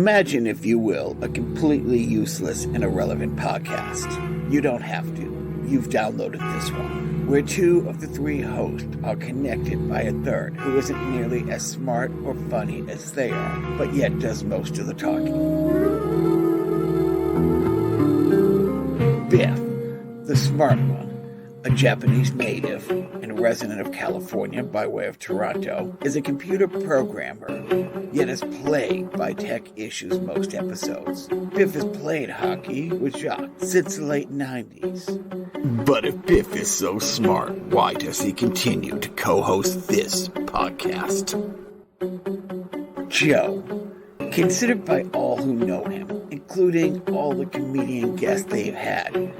Imagine, if you will, a completely useless and irrelevant podcast. You don't have to. You've downloaded this one, where two of the three hosts are connected by a third who isn't nearly as smart or funny as they are, but yet does most of the talking. Biff, the smart one, a Japanese native and resident of California by way of Toronto, is a computer programmer, yet is plagued by tech issues most episodes. Biff has played hockey with Jacques since the late 90s. But if Biff is so smart, why does he continue to co-host this podcast? Joe, considered by all who know him, including all the comedian guests they've had,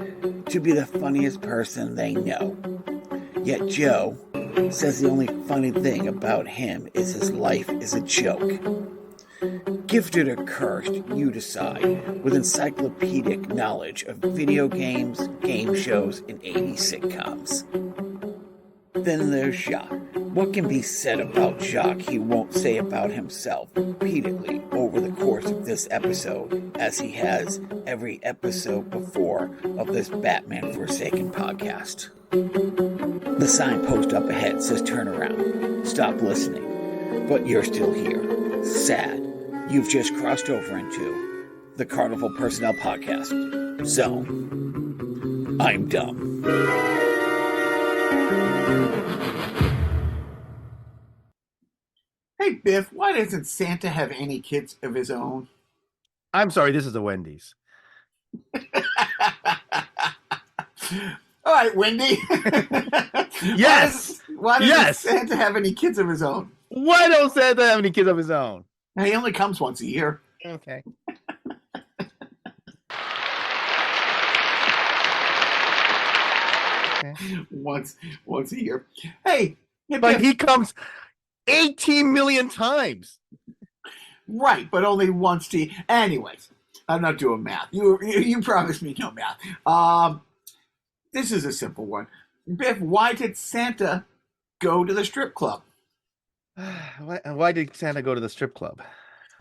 to be the funniest person they know. Yet Joe says the only funny thing about him is his life is a joke. Gifted or cursed, you decide, with encyclopedic knowledge of video games, game shows, and 80s sitcoms. Then there's Jacques. What can be said about Jacques he won't say about himself repeatedly over the course of this episode, as he has every episode before of this Batman Forsaken podcast. The signpost up ahead says turn around, stop listening, but you're still here. Sad. You've just crossed over into the Carnival Personnel Podcast Zone. I'm dumb. Hey, Biff, why doesn't Santa have any kids of his own? I'm sorry, this is a Wendy's. All right, Wendy. Yes. Why doesn't Santa have any kids of his own? Why don't Santa have any kids of his own? He only comes once a year. Okay. Once a year. Hey, but Biff. he comes 18 million times. Right, but only once to. Anyways, I'm not doing math. You promised me no math. This is a simple one. Biff, why did Santa go to the strip club? Why did Santa go to the strip club?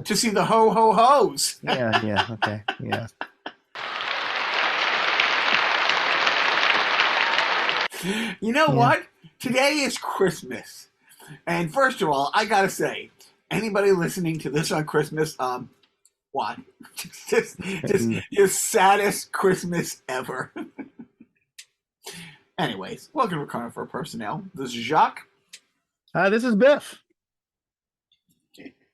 To see the ho-ho-hos. Yeah, okay, yeah. You know what? Today is Christmas. And first of all, I gotta say, anybody listening to this on Christmas, why? just your saddest Christmas ever. Anyways, welcome to Carnival Personnel. This is Jacques. This is Biff.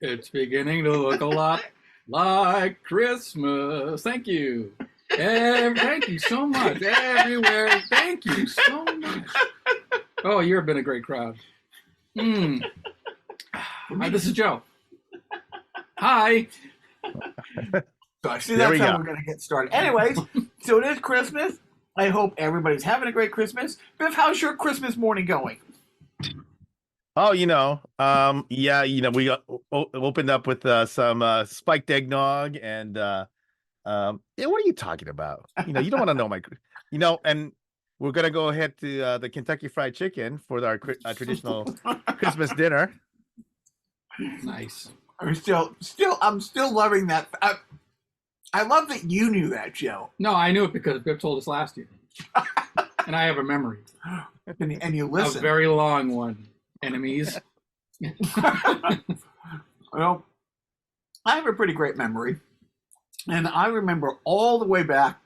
It's beginning to look a lot like Christmas. Thank you. Thank you so much. Everywhere. Thank you so much. Oh, you've been a great crowd. Hi, this is Joe. Hi. So see, that's how we're going to get started. Anyways, so it is Christmas. I hope everybody's having a great Christmas. Biff, how's your Christmas morning going? Oh, we opened up with some spiked eggnog and what are you talking about? You don't want to know and we're gonna go ahead to the Kentucky Fried Chicken for our traditional Christmas dinner. Nice. I'm still loving that. I love that you knew that, Joe. No, I knew it because Biff told us last year, and I have a memory. And you listen. A very long one. Enemies. Well, I have a pretty great memory. And I remember all the way back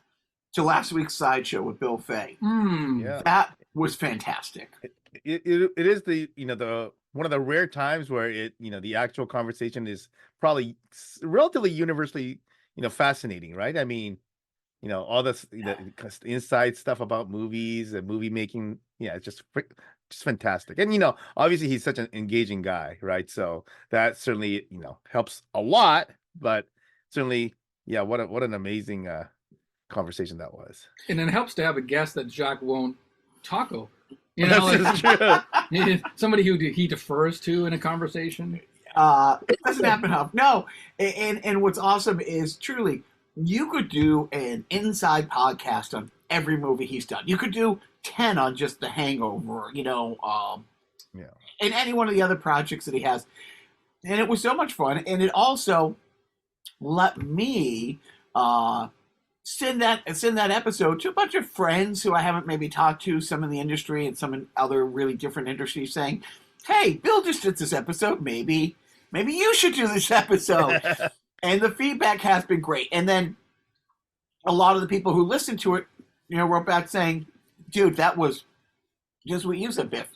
to last week's sideshow with Bill Fay. Yeah. That was fantastic. It is the one of the rare times where the actual conversation is probably relatively universally fascinating, right? I mean, all this inside stuff about movies and movie making. Yeah, it's just fantastic. And obviously he's such an engaging guy, right? So that certainly helps a lot. But certainly, yeah, what an amazing conversation that was. And it helps to have a guest that Jacques won't talk over. That's true. Somebody who he defers to in a conversation. It doesn't happen enough. No, and what's awesome is truly you could do an inside podcast on every movie he's done. You could do 10 on just The Hangover, and any one of the other projects that he has. And it was so much fun. And it also let me send that episode to a bunch of friends who I haven't maybe talked to, some in the industry and some in other really different industries, saying, "Hey, Bill just did this episode. Maybe you should do this episode." And the feedback has been great. And then a lot of the people who listened to it, wrote back saying, "Dude, that was just what you said, Biff.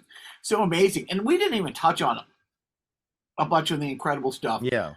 So amazing." And we didn't even touch on a bunch of the incredible stuff. Yeah.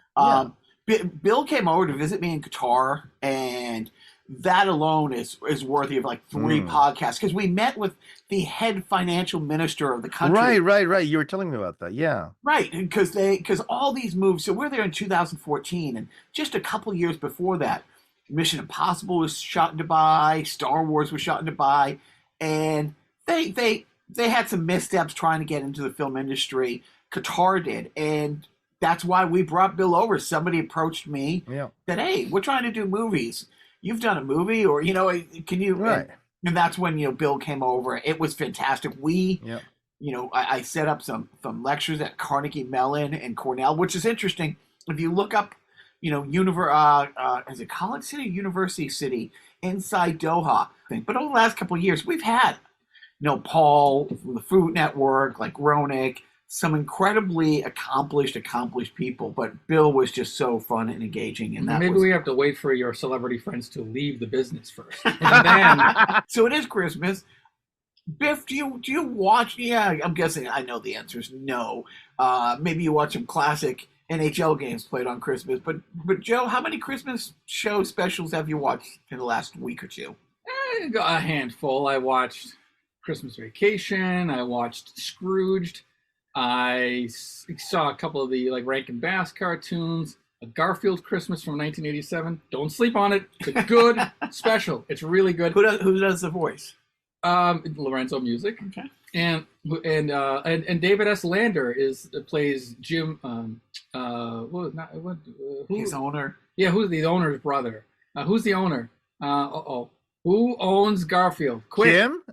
Bill came over to visit me in Qatar, and that alone is worthy of like 3 podcasts, because we met with the head financial minister of the country. Right. You were telling me about that. Yeah. Right, because all these moves. So we're there in 2014, and just a couple years before that, Mission Impossible was shot in Dubai, Star Wars was shot in Dubai, and they had some missteps trying to get into the film industry. Qatar did, and that's why we brought Bill over. Somebody approached me that, "Hey, we're trying to do movies. You've done a movie, or can you?" Right. And that's when Bill came over. It was fantastic. I set up some lectures at Carnegie Mellon and Cornell, which is interesting. If you look up, is it College City, University City, inside Doha? But over the last couple of years, we've had, Paul from the Food Network, like Roenick, some incredibly accomplished people, but Bill was just so fun and engaging. And maybe we have to wait for your celebrity friends to leave the business first. And then... So it is Christmas. Biff, do you watch? Yeah, I'm guessing I know the answer is no. Maybe you watch some classic NHL games played on Christmas. But Joe, how many Christmas show specials have you watched in the last week or two? A handful. I watched Christmas Vacation. I watched Scrooged. I saw a couple of the Rankin Bass cartoons, a Garfield Christmas from 1987. Don't sleep on it. It's a good special. It's really good. Who does the voice? Lorenzo Music. Okay. And David S. Lander plays Jim. His owner. Yeah, who's the owner's brother? Who's the owner? Who owns Garfield? Quick. Jim?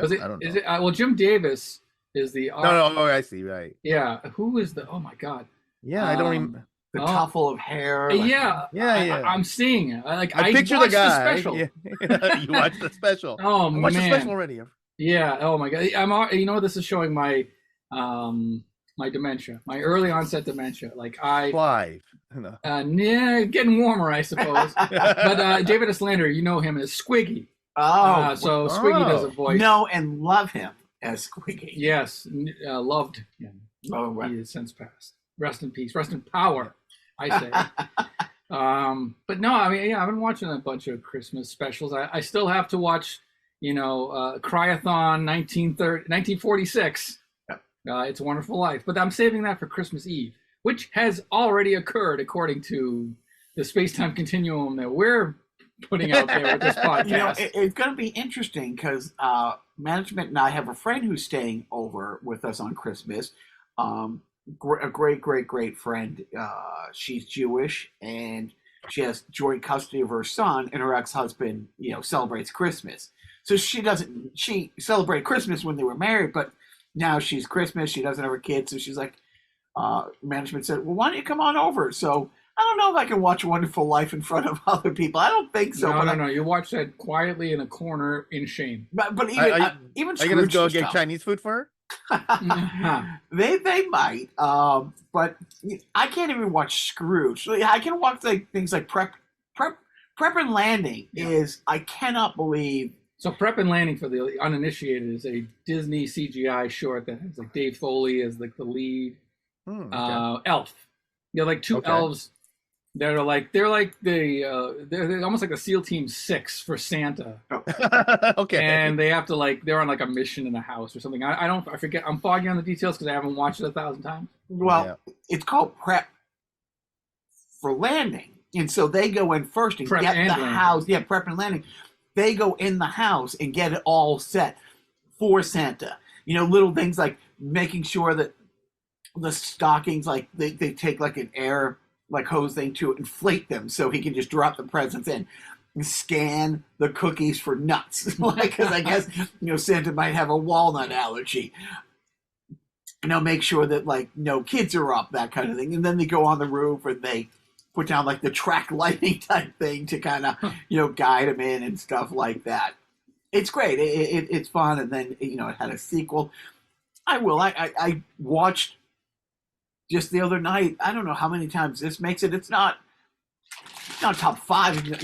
I don't know. Is it? Well, Jim Davis is the... No, I see, right. Yeah, who is the... Oh, my God. Yeah, I don't remember. The tuffle of hair. Yeah. I'm seeing it. I picture the guy. The special. Yeah. You watched the special. Oh, man. I watched the special already. Yeah, oh, my God. This is showing my my dementia, my early onset dementia. Clive. Getting warmer, I suppose. But David S. Lander, you know him as Squiggy. So Squiggy does a voice. Know and love him as Squiggy. Yes, loved him. He has since passed. Rest in peace. Rest in power, I say. But no, I've been watching a bunch of Christmas specials. I still have to watch, Cryathon 1946. It's a Wonderful Life. But I'm saving that for Christmas Eve, which has already occurred according to the space-time continuum that we're putting out there with this podcast. It's going to be interesting because management and I have a friend who's staying over with us on Christmas. A great friend. She's Jewish, and she has joint custody of her son, and her ex-husband, celebrates Christmas. So she celebrated Christmas when they were married, but now she's Christmas. She doesn't have her kids, so she's like, management said, "Well, why don't you come on over?" So I don't know if I can watch Wonderful Life in front of other people. I don't think so. No. You watch that quietly in a corner in shame. But even are you gonna go get Chinese food for her? They might, but I can't even watch Scrooge. I can watch things like Prep and Landing. I cannot believe. So Prep and Landing, for the uninitiated, is a Disney CGI short that has Dave Foley as the lead. Elf. Two elves that are they're almost like a SEAL Team 6 for Santa. Okay. And they have to they're on a mission in a house or something. I forget. I'm foggy on the details because I haven't watched it 1,000 times. Well, It's called Prep for Landing, and so they go in first and get the house. Yeah, Prep and Landing. They go in the house and get it all set for Santa. Little things like making sure that the stockings, they take an air hose thing to inflate them so he can just drop the presents in and scan the cookies for nuts. Because I guess, Santa might have a walnut allergy. Make sure that no kids are up, that kind of thing. And then they go on the roof and they put down like the track lighting type thing to kind of, guide them in and stuff like that. It's great. It's fun. And then, it had a sequel. I watched just the other night. I don't know how many times this makes it. It's not top 5,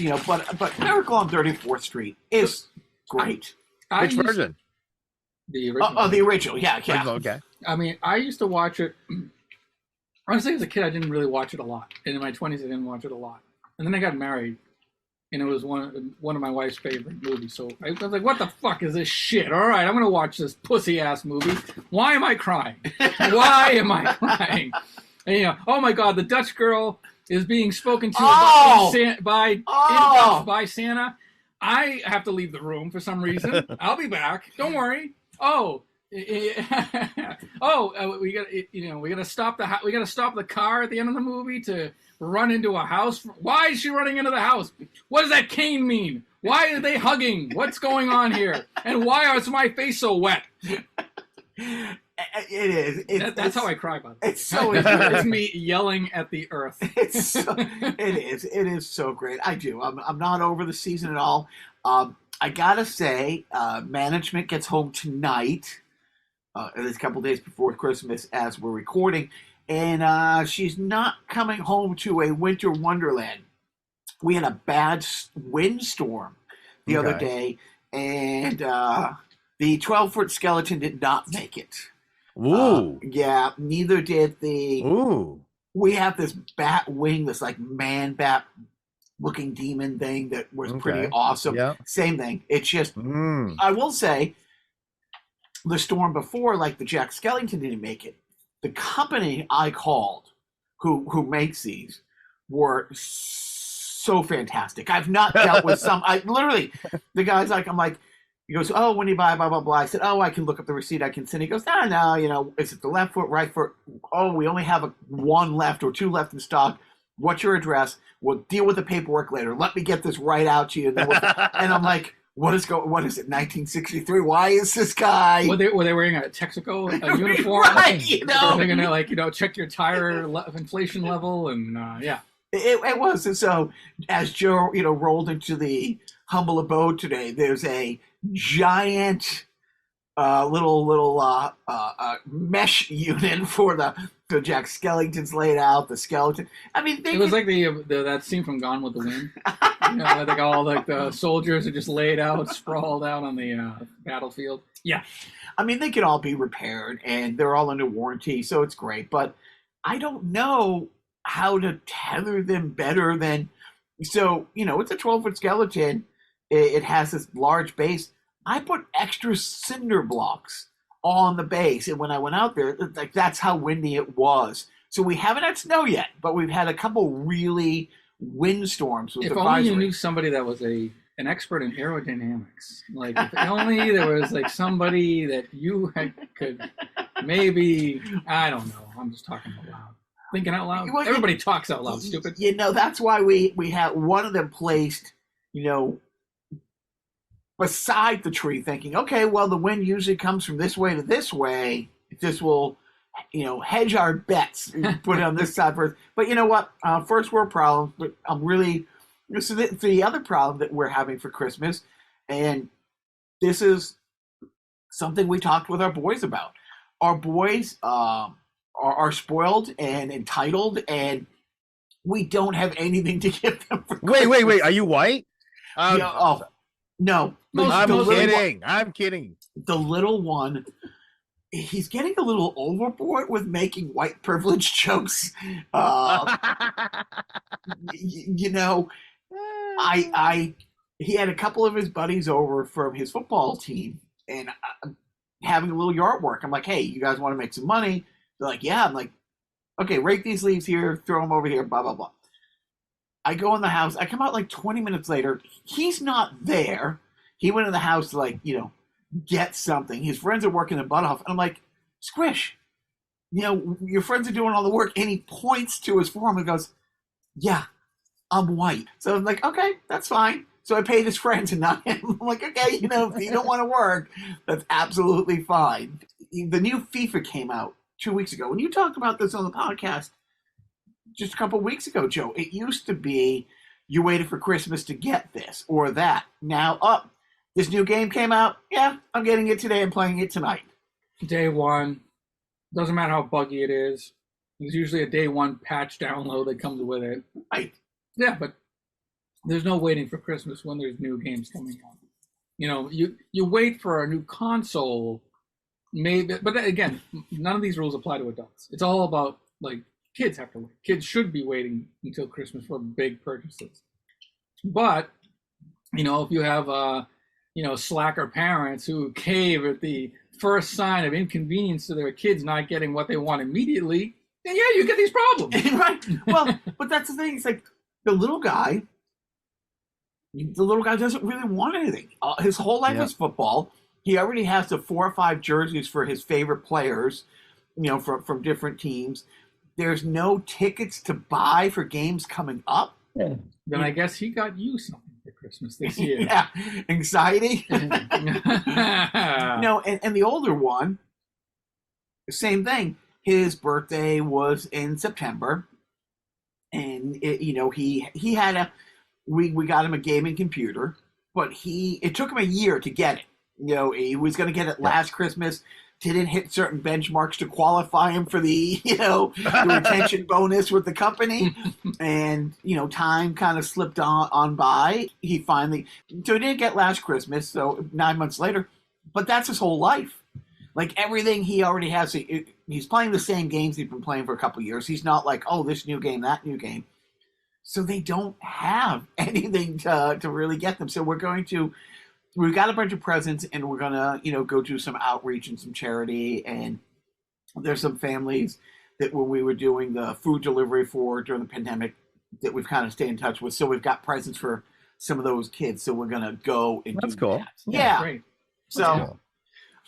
but Miracle on 34th Street is great. Which version? The original. Oh, the original. Yeah. Okay. I mean, I used to watch it. Honestly, as a kid, I didn't really watch it a lot. And in my 20s, I didn't watch it a lot. And then I got married, and it was one of my wife's favorite movies. So I was like, what the fuck is this shit? All right, I'm going to watch this pussy-ass movie. Why am I crying? Why am I crying? And, oh, my God, the Dutch girl is being spoken to by Santa. I have to leave the room for some reason. I'll be back. Don't worry. We gotta stop the car at the end of the movie to run into a house. Why is she running into the house? What does that cane mean? Why are they hugging? What's going on here? And why is my face so wet? It is. That's how I cry about it. It's so it's me yelling at the earth. It is so great. I do. I'm not over the season at all. I gotta say, management gets home tonight. It's a couple days before Christmas as we're recording, and she's not coming home to a winter wonderland. We had a bad windstorm the other day, and the 12-foot skeleton did not make it. Ooh. Yeah, neither did the... Ooh. We have this bat wing, this like man bat looking demon thing that was pretty awesome. Yeah. Same thing. It's just, I will say, the storm before, like the Jack Skellington didn't make it. The company I called, who makes these, were so fantastic. I've not dealt with some. The guy's like, he goes, oh, when you buy, blah, blah, blah. I said, oh, I can look up the receipt. I can send. He goes, no, is it the left foot, right foot? Oh, we only have one left or two left in stock. What's your address? We'll deal with the paperwork later. Let me get this right out to you. And I'm like, what is it, 1963? Why is this guy? Were they wearing a Texaco uniform? Right, They're going to, check your tire inflation level and, yeah. It was. And so as Joe, rolled into the humble abode today, there's a giant little mesh unit for the Jack Skellington's laid out, the skeleton. I mean, it was like that scene from Gone with the Wind. Like all like the soldiers are just laid out, sprawled out on the battlefield. Yeah. I mean, they can all be repaired and they're all under warranty, so it's great. But I don't know how to tether them better than... So, it's a 12-foot skeleton. It has this large base. I put extra cinder blocks on the base. And when I went out there, that's how windy it was. So we haven't had snow yet, but we've had a couple really windstorms. If only you knew somebody that was an expert in aerodynamics. Like, if only there was like somebody that you could maybe, I don't know. I'm just talking out loud. Thinking out loud. Well, everybody talks out loud, stupid. That's why we have one of them placed, beside the tree, thinking, okay, well, the wind usually comes from this way to this way. This will, hedge our bets. Put it on this side first. But you know what? First world problem. But I'm really... So the other problem that we're having for Christmas, and this is something we talked with our boys about. Our boys are spoiled and entitled, and we don't have anything to give them for Christmas. Wait. Are you white? No. I'm kidding. The little one, he's getting a little overboard with making white privilege jokes. He had a couple of his buddies over from his football team and having a little yard work. I'm like, hey, you guys want to make some money? They're like, yeah. I'm like, okay, rake these leaves here, throw them over here, blah, blah, blah. I go in the house. I come out like 20 minutes later. He's not there. He went in the house to get something. His friends are working their butt off. And I'm like, Squish, your friends are doing all the work. And he points to his forearm and goes, yeah, I'm white. So I'm like, okay, that's fine. So I paid his friends and not him. I'm like, okay, if you don't want to work, that's absolutely fine. The new FIFA came out 2 weeks ago. When you talked about this on the podcast, just a couple weeks ago, Joe. It used to be you waited for Christmas to get this or that. Now, this new game came out. Yeah, I'm getting it today and playing it tonight. Day one. Doesn't matter how buggy it is. There's usually a day one patch download that comes with it. Right. Yeah, but there's no waiting for Christmas when there's new games coming out. You know, you wait for a new console, maybe, but again, none of these rules apply to adults. It's all about, like, kids have to wait. Kids should be waiting until Christmas for big purchases. But, you know, if you have, slacker parents who cave at the first sign of inconvenience to their kids not getting what they want immediately, then yeah, you get these problems. Right. Well, but that's the thing. It's like the little guy doesn't really want anything. His whole life is football. He already has the 4 or 5 jerseys for his favorite players, you know, from different teams. There's no tickets to buy for games coming up. Then I guess he got you something for Christmas this year. Yeah, anxiety. And the older one, same thing. His birthday was in September, and he had we got him a gaming computer, but it took him a year to get it. You know, he was going to get it last Christmas. Didn't hit certain benchmarks to qualify him for the the retention bonus with the company, and time kind of slipped on by. So he didn't get last Christmas, so 9 months later, but that's his whole life. Like everything he already has, he's playing the same games he's been playing for a couple of years. He's not like, oh, this new game, that new game. So they don't have anything to really get them. So we've got a bunch of presents, and we're gonna, go do some outreach and some charity. And there's some families that when we were doing the food delivery for during the pandemic that we've kind of stayed in touch with. So we've got presents for some of those kids. So we're gonna go and That's do cool. that. Yeah. Great. So,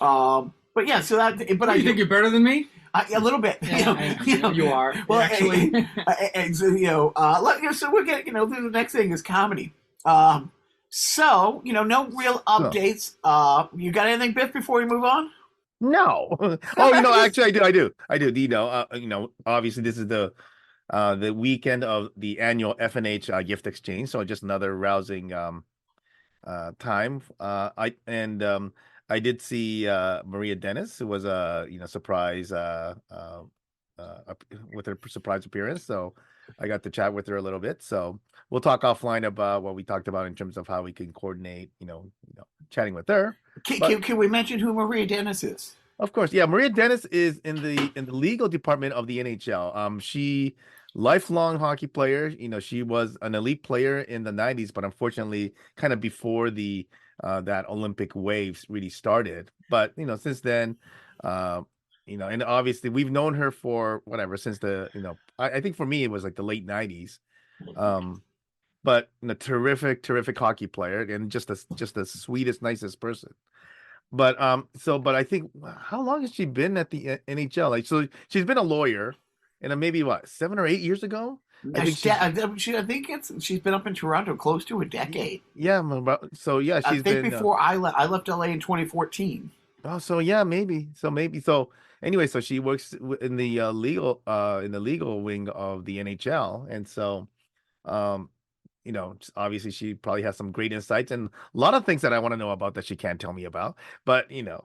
cool. But yeah, so that. But you think you're better than me? A little bit. Yeah, you are. Well, actually. So we're getting. The next thing is comedy. So, no real updates. You got anything, Biff, before we move on? No. Actually, I do. Obviously, this is the weekend of the annual F&H gift exchange, so just another rousing time. I did see Maria Dennis, who was a surprise with her surprise appearance. So I got to chat with her a little bit. So we'll talk offline about what we talked about in terms of how we can coordinate, chatting with her. Can we mention who Maria Dennis is? Of course, yeah. Maria Dennis is in the legal department of the NHL. She lifelong hockey player. She was an elite player in the 90s, but unfortunately, kind of before the that Olympic waves really started. But since then, and obviously we've known her for since the I think for me it was like the late 90s. But terrific hockey player, and just the sweetest, nicest person. But I think, how long has she been at the NHL? Like, so she's been a lawyer, and maybe 7 or 8 years ago. I think she's been up in Toronto close to a decade. Yeah, so yeah, she's been before I left LA in 2014. Oh, so yeah, maybe. So anyway, so she works in the legal wing of the NHL, and so obviously she probably has some great insights and a lot of things that I want to know about that she can't tell me about. But the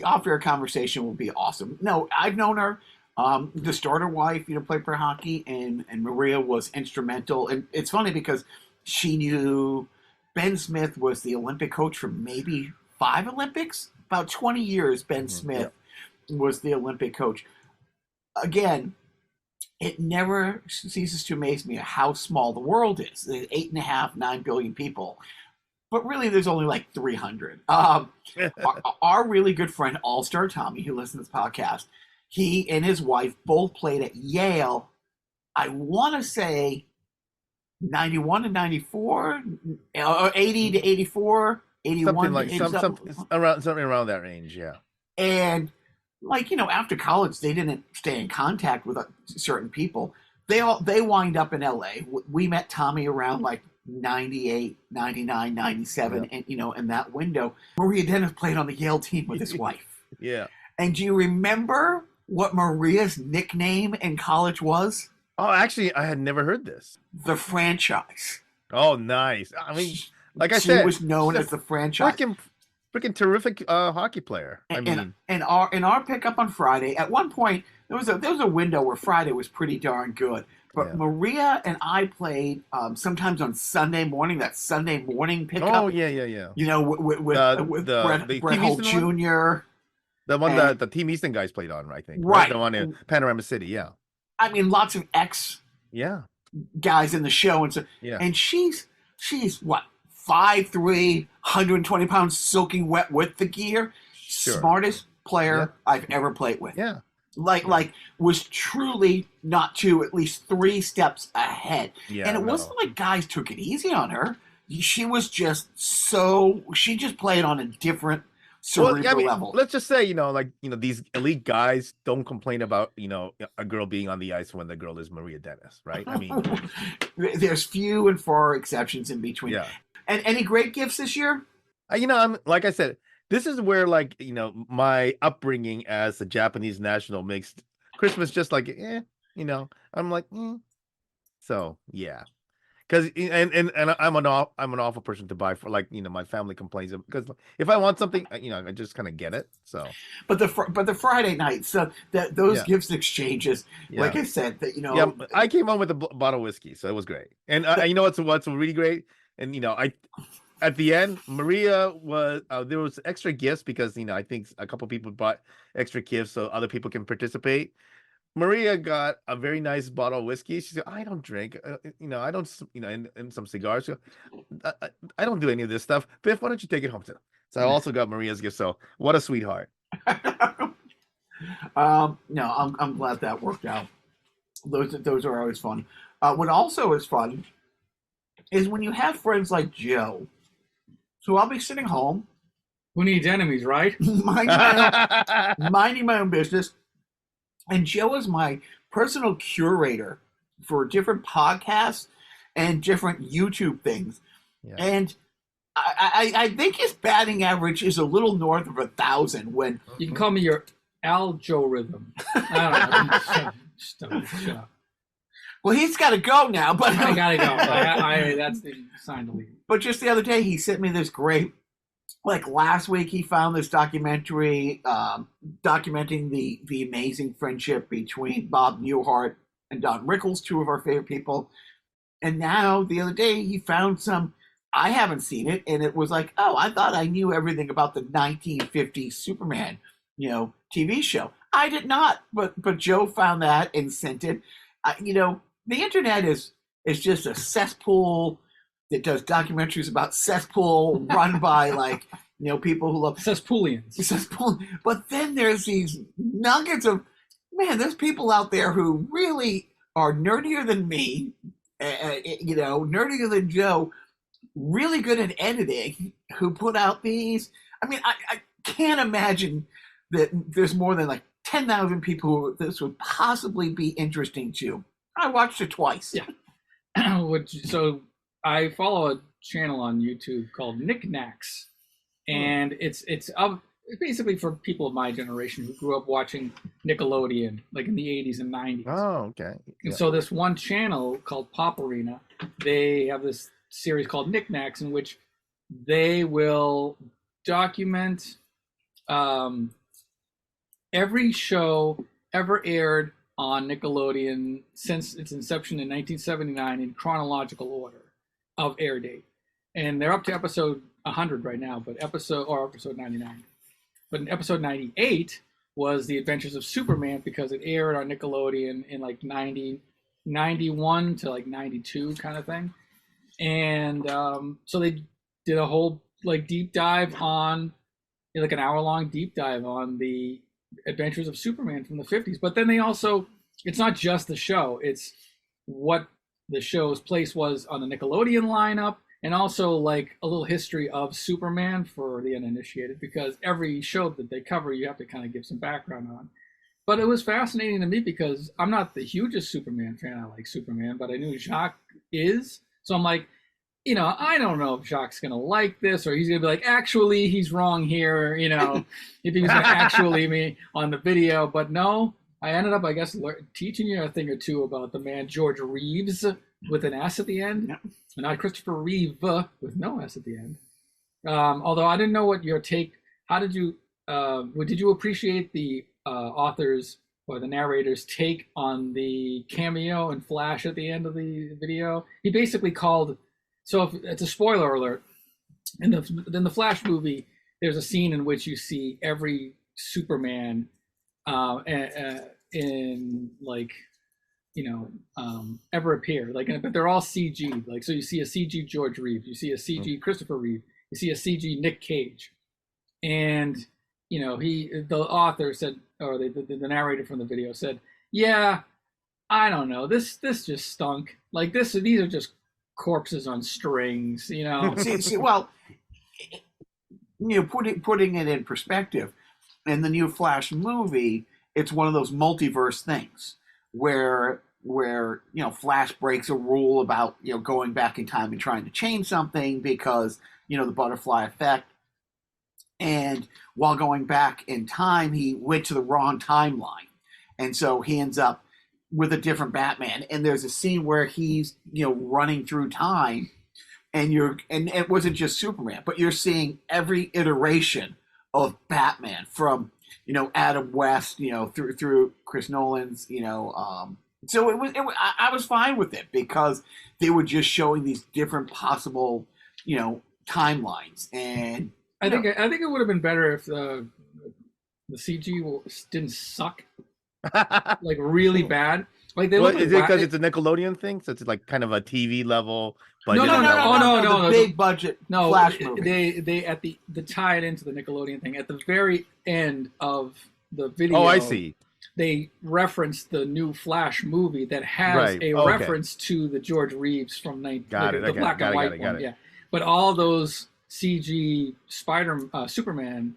off-air conversation will be awesome. No, I've known her. The starter wife, played for hockey, and Maria was instrumental. And it's funny because she knew Ben Smith was the Olympic coach for maybe 5 Olympics. About 20 years, Ben Smith was the Olympic coach. Again, it never ceases to amaze me how small the world is. There's 8.5-9 billion people. But really, there's only like 300. Our really good friend, All-Star Tommy, who listens to this podcast, he and his wife both played at Yale, I want to say 91 to 94, or 80 to 84, 81 something around that range, yeah. And after college, they didn't stay in contact with certain people. They wind up in LA. We met Tommy around like 98, 99, 97, and in that window. Maria Dennis played on the Yale team with his wife. Yeah. And do you remember what Maria's nickname in college was? Oh, actually, I had never heard this. The franchise. Oh, nice. I mean, like I She said, was known she's as the franchise. freaking terrific hockey player. I mean, in our pickup on Friday, at one point there was a window where Friday was pretty darn good. But Maria and I played sometimes on Sunday morning. That Sunday morning pickup. Oh yeah. You know, with Brett Holt Jr. The one that the Team Easton guys played on, I think. Right. The one in Panorama City. Yeah. I mean, lots of guys in the show, and so and she's what 5'3", 120 pounds, soaking wet with the gear. Sure. Smartest player I've ever played with. Yeah. Like was truly not two, at least 3 steps ahead. Yeah, and it wasn't like guys took it easy on her. She was just she just played on a different cerebral level. Let's just say, these elite guys don't complain about, a girl being on the ice when the girl is Maria Dennis, right? I mean, there's few and far exceptions in between. Yeah. And any great gifts this year? I'm like I said, this is where my upbringing as a Japanese national makes Christmas just like I'm like so yeah. Because and I'm an awful person to buy for, my family complains because if I want something, I just kind of get it. So, but the Friday night, so that those gifts exchanges, like I said, that I came home with a bottle of whiskey, so it was great. And what's really great, and at the end, Maria was there was extra gifts because I think a couple people bought extra gifts so other people can participate. Maria got a very nice bottle of whiskey. She said, "I don't drink, I don't, and some cigars. I don't do any of this stuff. Biff, why don't you take it home?" So I also got Maria's gift. So what a sweetheart. No, I'm glad that worked out. Those are always fun. What also is fun is when you have friends like Joe. So I'll be sitting home. Who needs enemies, right? Minding my own business. And Joe is my personal curator for different podcasts and different YouTube things. Yeah. And I think his batting average is a little north of 1,000 when... You can call me your algorithm. I don't know. Shut up. Well, he's got to go now, but... I got to go. That's the sign to leave. But just the other day, he sent me this great... last week, he found this documentary documenting the amazing friendship between Bob Newhart and Don Rickles, 2 of our favorite people. And now, the other day, he found some, I haven't seen it, and it was like, oh, I thought I knew everything about the 1950s Superman, TV show. I did not, but Joe found that and sent it. The internet is just a cesspool that does documentaries about cesspool run by people who love cesspoolians. But then there's these nuggets of there's people out there who really are nerdier than me, nerdier than Joe, really good at editing, who put out these. I mean, I can't imagine that there's more than 10,000 people who this would possibly be interesting to. I watched it twice. Yeah. So I follow a channel on YouTube called Knickknacks, and it's basically for people of my generation who grew up watching Nickelodeon in the 80s and 90s. Oh, okay. And so this one channel called Pop Arena, they have this series called Knickknacks in which they will document every show ever aired on Nickelodeon since its inception in 1979 in chronological order of air date. And they're up to episode 100 right now, but episode 99. But in episode 98 was The Adventures of Superman because it aired on Nickelodeon in 91 to 92 kind of thing. And so they did a whole deep dive on, an hour-long deep dive on the Adventures of Superman from the 50s. But then they also, it's not just the show, it's what the show's place was on the Nickelodeon lineup, and also a little history of Superman for the uninitiated, because every show that they cover, you have to kind of give some background on. But it was fascinating to me because I'm not the hugest Superman fan. I like Superman, but I knew Jacques is. So I'm like, I don't know if Jacques going to like this, or he's going to be like, actually, he's wrong here, if he's going to actually me on the video. But no, I ended up, I guess, teaching you a thing or two about the man George Reeves with an S at the end, and not Christopher Reeve with no S at the end. Although I didn't know what your take, how did you appreciate the author's or the narrator's take on the cameo and flash at the end of the video? He basically called, so if, it's a spoiler alert, in the Flash movie, there's a scene in which you see every Superman in like, ever appear, like, but they're all CG. Like, so you see a CG George Reeves, you see a CG Christopher Reeve, you see a CG Nick Cage, and the author said, or the narrator from the video said, yeah, I don't know, this just stunk. Like, these are just corpses on strings, see, well, putting it in perspective, in the new Flash movie, it's one of those multiverse things where Flash breaks a rule about going back in time and trying to change something because the butterfly effect, and while going back in time, he went to the wrong timeline, and so he ends up with a different Batman. And there's a scene where he's running through time, and it wasn't just Superman, but you're seeing every iteration of Batman from Adam West through Chris Nolan's so I was fine with it because they were just showing these different possible timelines. And I think it would have been better if the CG didn't suck like really bad. Like, they look is it because it's a Nickelodeon thing? So it's like kind of a TV level budget? No, big budget Flash movie. They at the tie it into the Nickelodeon thing at the very end of the video. Oh, I see. They referenced the new Flash movie that has a reference to the George Reeves from the black and white one. Yeah, but all those CG Superman,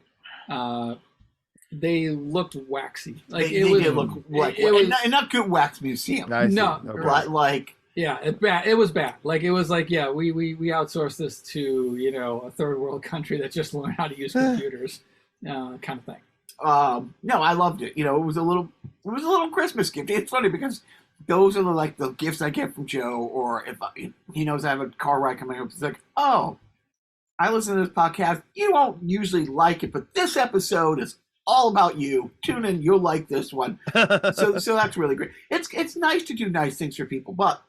they looked waxy. Like, they did look like and not good wax museum. No, okay. Like it was bad. Like, it was like, yeah, we outsourced this to a third world country that just learned how to use computers, kind of thing. No, I loved it. It was a little Christmas gift. It's funny because those are the gifts I get from Joe, or if he knows I have a car ride coming up, it's like, oh, I listen to this podcast. You won't usually like it, but this episode is all about you. Tune in, you'll like this one. So that's really great. It's nice to do nice things for people, but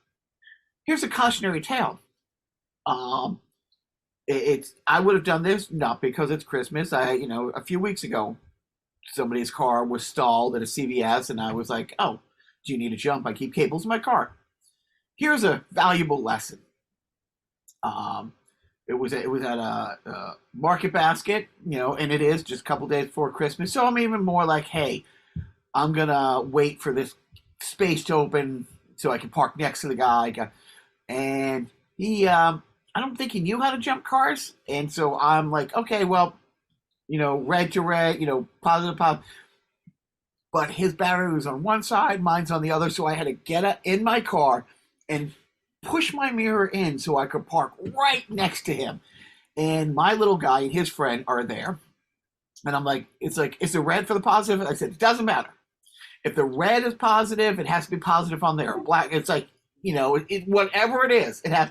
here's a cautionary tale. I would have done this not because it's Christmas. A few weeks ago, somebody's car was stalled at a CVS, and I was like, oh, do you need a jump? I keep cables in my car. Here's a valuable lesson. It was at a Market Basket, and it is just a couple days before Christmas. So I'm even more like, hey, I'm going to wait for this space to open so I can park next to the guy. And he, I don't think he knew how to jump cars. And so I'm like, okay, well, red to red, positive. But his battery was on one side, mine's on the other. So I had to get in my car and push my mirror in so I could park right next to him. And my little guy and his friend are there. And I'm like, is the red for the positive? I said, it doesn't matter. If the red is positive, it has to be positive on there. Black, it's like, whatever it is, it has.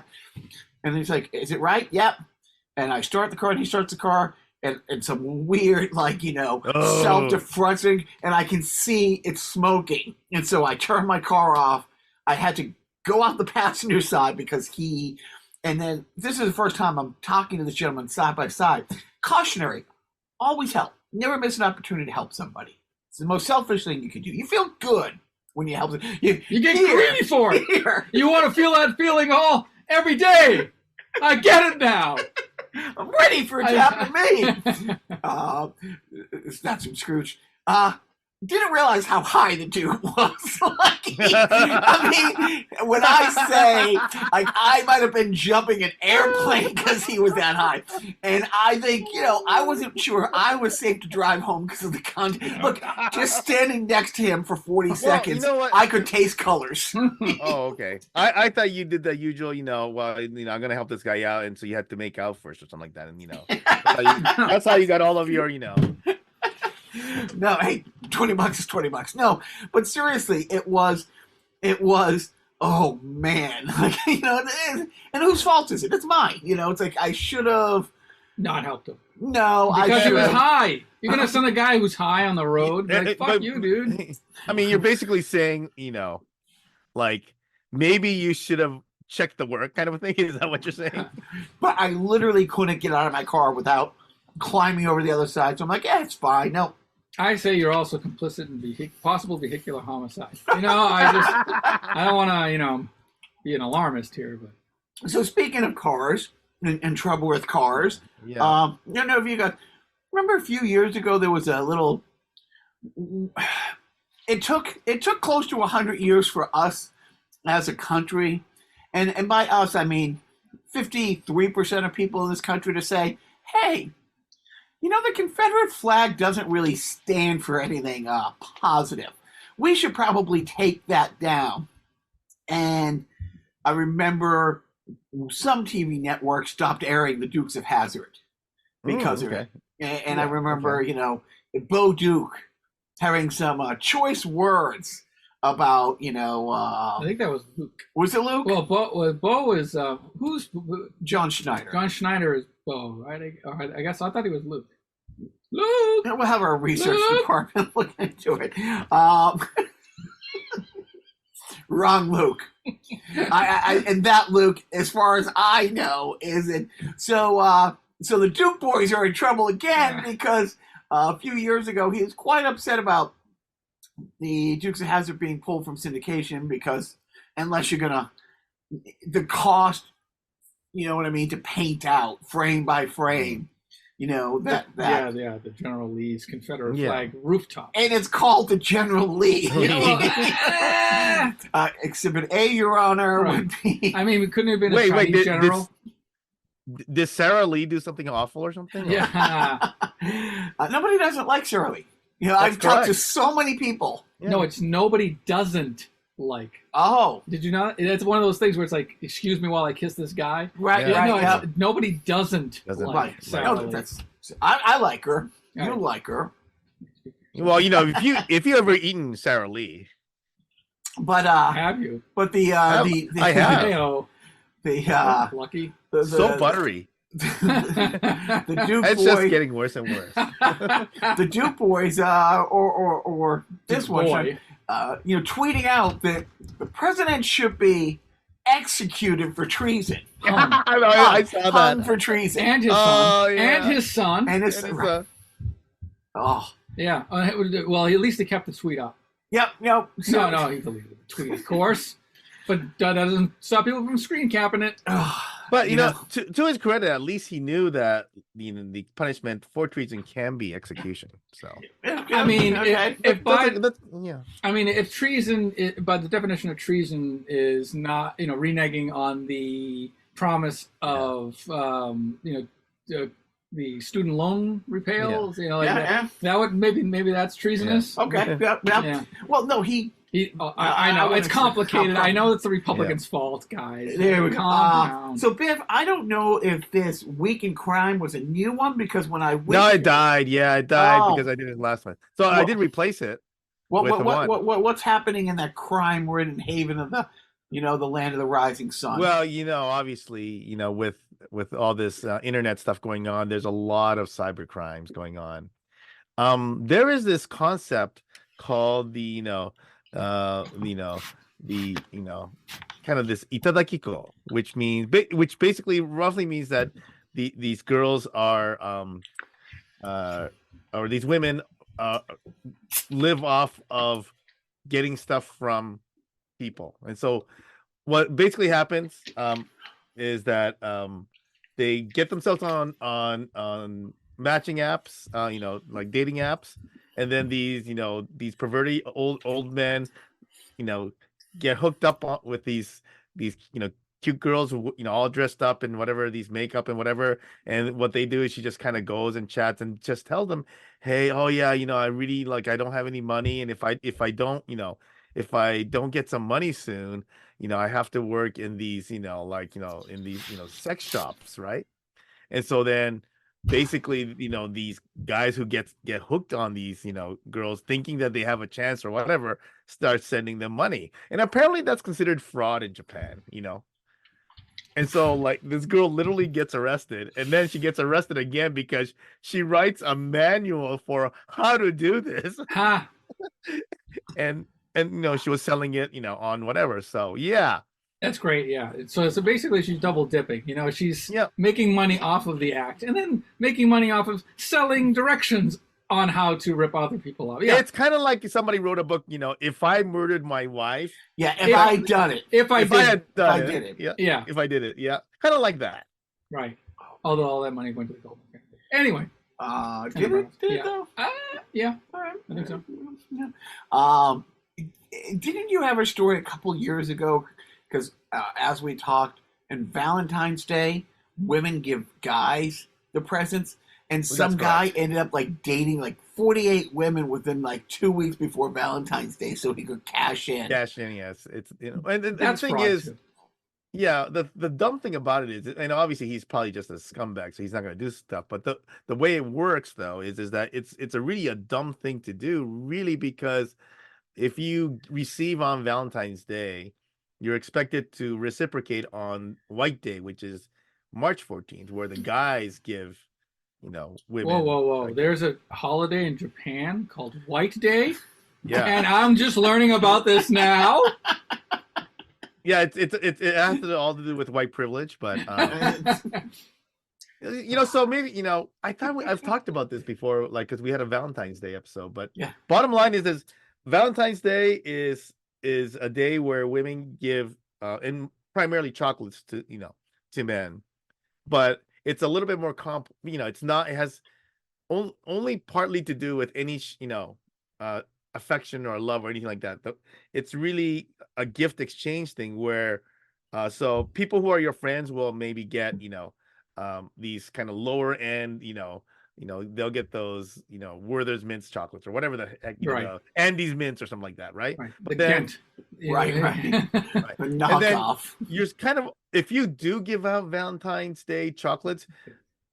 And he's like, is it right? Yep. And I start the car, and he starts the car. And some weird, self-defrosting, and I can see it's smoking. And so I turned my car off. I had to go out the passenger side because and then this is the first time I'm talking to this gentleman side by side. Cautionary, always help. Never miss an opportunity to help somebody. It's the most selfish thing you can do. You feel good when you help them. You get greedy for it. You want to feel that feeling every day. I get it now. I'm ready for it to happen to me. It's not some Scrooge. didn't realize how high the Duke was. I mean, when I say, like, I might have been jumping an airplane because he was that high. And I think, I wasn't sure I was safe to drive home because of the content. Look, just standing next to him for 40 seconds, I could taste colors. Oh, okay. I thought you did the usual, well, I'm going to help this guy out. And so you had to make out first or something like that. And, that's how you got all of your, No, hey, $20 is $20. No, but seriously, it was, oh man. Like, and whose fault is it? It's mine. It's like, I should have not helped him. No, because he was high. You're going to send a guy who's high on the road. Like, fuck you, dude. I mean, you're basically saying, like, maybe you should have checked the work kind of a thing. Is that what you're saying? But I literally couldn't get out of my car without climbing over the other side. So I'm like, yeah, it's fine. No. I say you're also complicit in possible vehicular homicide. I don't want to, be an alarmist here. But so speaking of cars and trouble with cars, yeah. I don't know if you guys remember a few years ago there was a little. It took close to 100 years for us as a country, and by us I mean 53% of people in this country to say, hey. The Confederate flag doesn't really stand for anything positive. We should probably take that down. And I remember some TV networks stopped airing the Dukes of Hazzard because of it. And I remember, Bo Duke having some choice words about, I think that was Luke. Was it Luke? Well, Bo is, who's? John Schneider. John Schneider is Bo, right? I guess I thought he was Luke. Luke! We'll have our research department look into it. Wrong Luke. And that Luke, as far as I know, isn't. So the Duke boys are in trouble again because a few years ago he was quite upset about the Dukes of Hazzard being pulled from syndication because unless you're gonna, the cost, to paint out frame by frame. The General Lee's Confederate flag rooftop. And it's called the General Lee. Exhibit A, Your Honor. Right. I mean, we couldn't have been a Chinese general. Did Sarah Lee do something awful or something? Yeah. Nobody doesn't like Sarah Lee. I've talked to so many people. Yeah. No, it's nobody doesn't like. Oh. Did you not? It's one of those things where it's like, excuse me while I kiss this guy. Right, nobody doesn't like Sarah Lee. I like her. You like her. Well, if you ever eaten Sarah Lee. But have you? But I have. Lucky. So buttery. The Duke it's boys, just getting worse and worse. The Duke boys, or this Duke one, boy. tweeting out that the president should be executed for treason. I saw that. For treason. And his son. And his son. And his son. Oh. Yeah. Well, at least he kept the tweet up. Yep. No, he deleted the tweet, of course. But that doesn't stop people from screen capping it. But to his credit, at least he knew that the punishment for treason can be execution. So I mean, if treason, by the definition of treason, is not reneging on the promise of the student loan repayals, that would maybe that's treasonous. Yeah. Okay. Yeah. Well, no, I know it's complicated. I know it's the Republicans' fault, guys. There we go. So, Biff, I don't know if this Week in Crime was a new one because when I no, it died. Yeah, it died because I did it last one. So I did replace it. What's happening in that crime? We're in Haven of the land of the rising sun. Well, obviously, with all this internet stuff going on, there's a lot of cyber crimes going on. There is this concept called the kind of this itadakiko, which basically roughly means that these girls are or these women live off of getting stuff from people. And so what basically happens is that they get themselves on matching apps, like dating apps, and then these perverted old men, get hooked up with these cute girls who all dressed up in whatever, these makeup and whatever. And what they do is she just kind of goes and chats and just tells them, hey, oh yeah, I really I don't have any money, and if I don't get some money soon, I have to work in these in these sex shops, right? And so then basically, these guys who get hooked on these, girls, thinking that they have a chance or whatever, start sending them money. And apparently that's considered fraud in Japan. And so this girl literally gets arrested, and then she gets arrested again because she writes a manual for how to do this. Ha! and she was selling it, on whatever. So yeah. That's great, yeah. So basically she's double dipping. She's Yep. making money off of the act and then making money off of selling directions on how to rip other people off. Yeah. It's kind of like somebody wrote a book, if I murdered my wife. Yeah, if I done it. If I did it. Yeah. If I did it, yeah. Kind of like that. Right. Although all that money went to the gold. Anyway. Did it though? Yeah. All right. I think so. Yeah. Didn't you have a story a couple years ago? Because as we talked, on Valentine's Day, women give guys the presents, and some guy ended up dating 48 women within 2 weeks before Valentine's Day, so he could cash in. Cash in, yes. It's and the thing fraud is, too. yeah, the dumb thing about it is, and obviously he's probably just a scumbag, so he's not going to do stuff. But the way it works though is that it's a really a dumb thing to do, really, because if you receive on Valentine's Day, you're expected to reciprocate on White Day, which is March 14th, where the guys give, women. Whoa. There's a holiday in Japan called White Day. Yeah. And I'm just learning about this now. Yeah, it has all to do with white privilege, but so maybe I thought I've talked about this before, because we had a Valentine's Day episode. But yeah, bottom line is Valentine's Day is a day where women give and primarily chocolates to men, but it's a little bit more it's not, it has only partly to do with any affection or love or anything like that. It's really a gift exchange thing where so people who are your friends will maybe get these kind of lower end they'll get those Werther's mints chocolates or whatever the heck Andy's mints or something like that, right? But then right. The knockoff. You're kind of, if you do give out Valentine's Day chocolates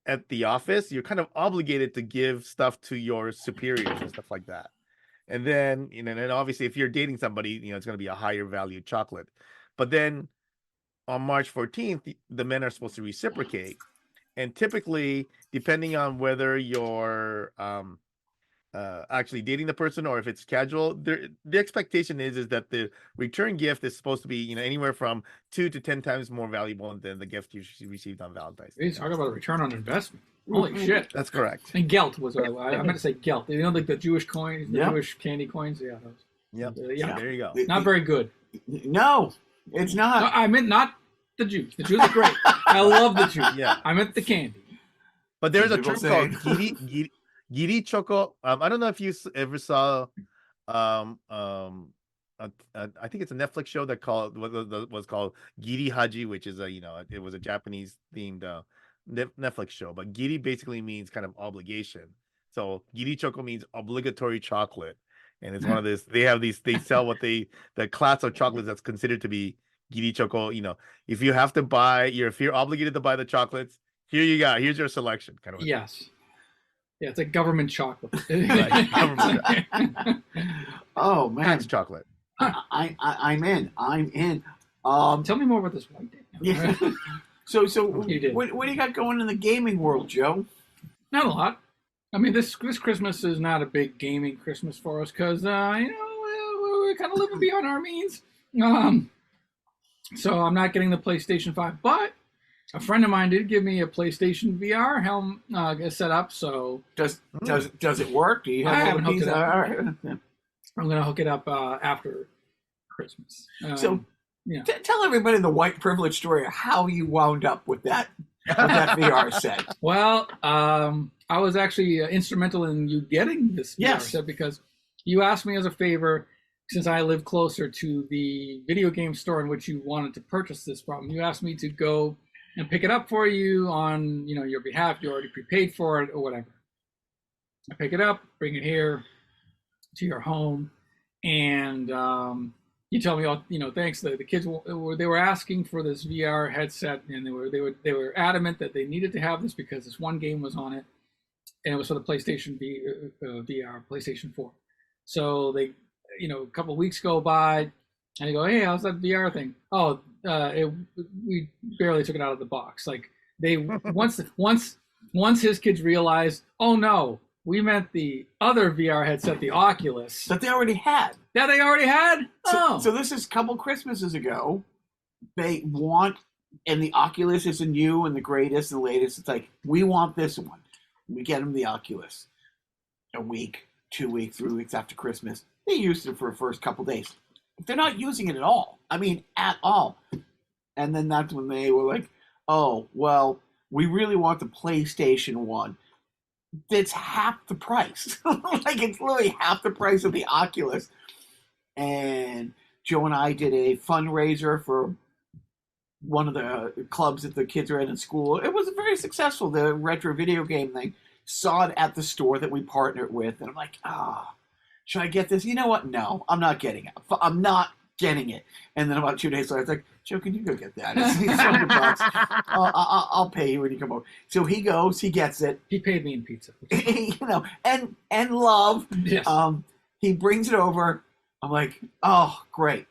at the office, you're kind of obligated to give stuff to your superiors and stuff like that. And then, and obviously if you're dating somebody, it's going to be a higher value chocolate. But then on March 14th, the men are supposed to reciprocate. And typically, depending on whether you're actually dating the person or if it's casual, the expectation is that the return gift is supposed to be, anywhere from 2 to 10 times more valuable than the gift you received on Valentine's Day. Talk about a return on investment. Holy shit. That's correct. And Gelt was what I meant to say Gelt. The Jewish coins, the Jewish candy coins? Yeah, those. Yep. Yeah. So there you go. Not very good. No, it's not. No, I meant not the Jews. The Jews are great. I love the Jews. Yeah. I meant the candy. But there's a term called giri choco. I don't know if you ever saw I think it's a Netflix show that was called Giri Haji, which is it was a Japanese themed Netflix show. But giri basically means kind of obligation. So giri choco means obligatory chocolate, and it's one of this. They sell the class of chocolates that's considered to be giri choco. If you have to buy, if you're obligated to buy the chocolates, here you go. Here's your selection, kind of. Yes. Yeah, it's like government chocolate. Right, government chocolate. Oh man, tax chocolate. I'm in. Tell me more about this White Day. Yeah. So what do you got going in the gaming world, Joe? Not a lot. I mean, this Christmas is not a big gaming Christmas for us because we're kind of living beyond our means. So I'm not getting the PlayStation 5, but a friend of mine did give me a PlayStation VR helm set up. So does it work? Do you have I haven't hooked it up. All right. I'm gonna hook it up after Christmas. Tell everybody the white privilege story of how you wound up with that with that VR set. Well, I was actually instrumental in you getting this VR set because you asked me as a favor, since I live closer to the video game store in which you wanted to purchase this from. You asked me to go and pick it up for you on your behalf. You already prepaid for it or whatever. I pick it up, bring it here to your home, and you tell me, thanks. The kids they were asking for this VR headset, and they were adamant that they needed to have this because this one game was on it, and it was for the PlayStation VR, PlayStation 4. So they, a couple of weeks go by, and they go, "Hey, how's that VR thing?" Oh, we barely took it out of the box. Like they once his kids realized, oh no, we meant the other VR headset, the Oculus, that they already had. That they already had. So this is a couple Christmases ago. They want, and the Oculus is the new and the greatest and the latest. It's like, we want this one. We get them the Oculus. A week, 2 weeks, 3 weeks after Christmas, they used it for the first couple days. They're not using it at all. I mean, at all. And then that's when they were like, oh, well, we really want the PlayStation 1. It's half the price. Like, it's literally half the price of the Oculus. And Joe and I did a fundraiser for one of the clubs that the kids are in school. It was very successful, the retro video game thing. Saw it at the store that we partnered with. And I'm like, should I get this? You know what? No, I'm not getting it. I'm not getting it. And then about 2 days later, I was like, Joe, can you go get that? It's $100. I'll pay you when you come over. So he goes, he gets it. He paid me in pizza. and love. Yes. He brings it over. I'm like, oh, great.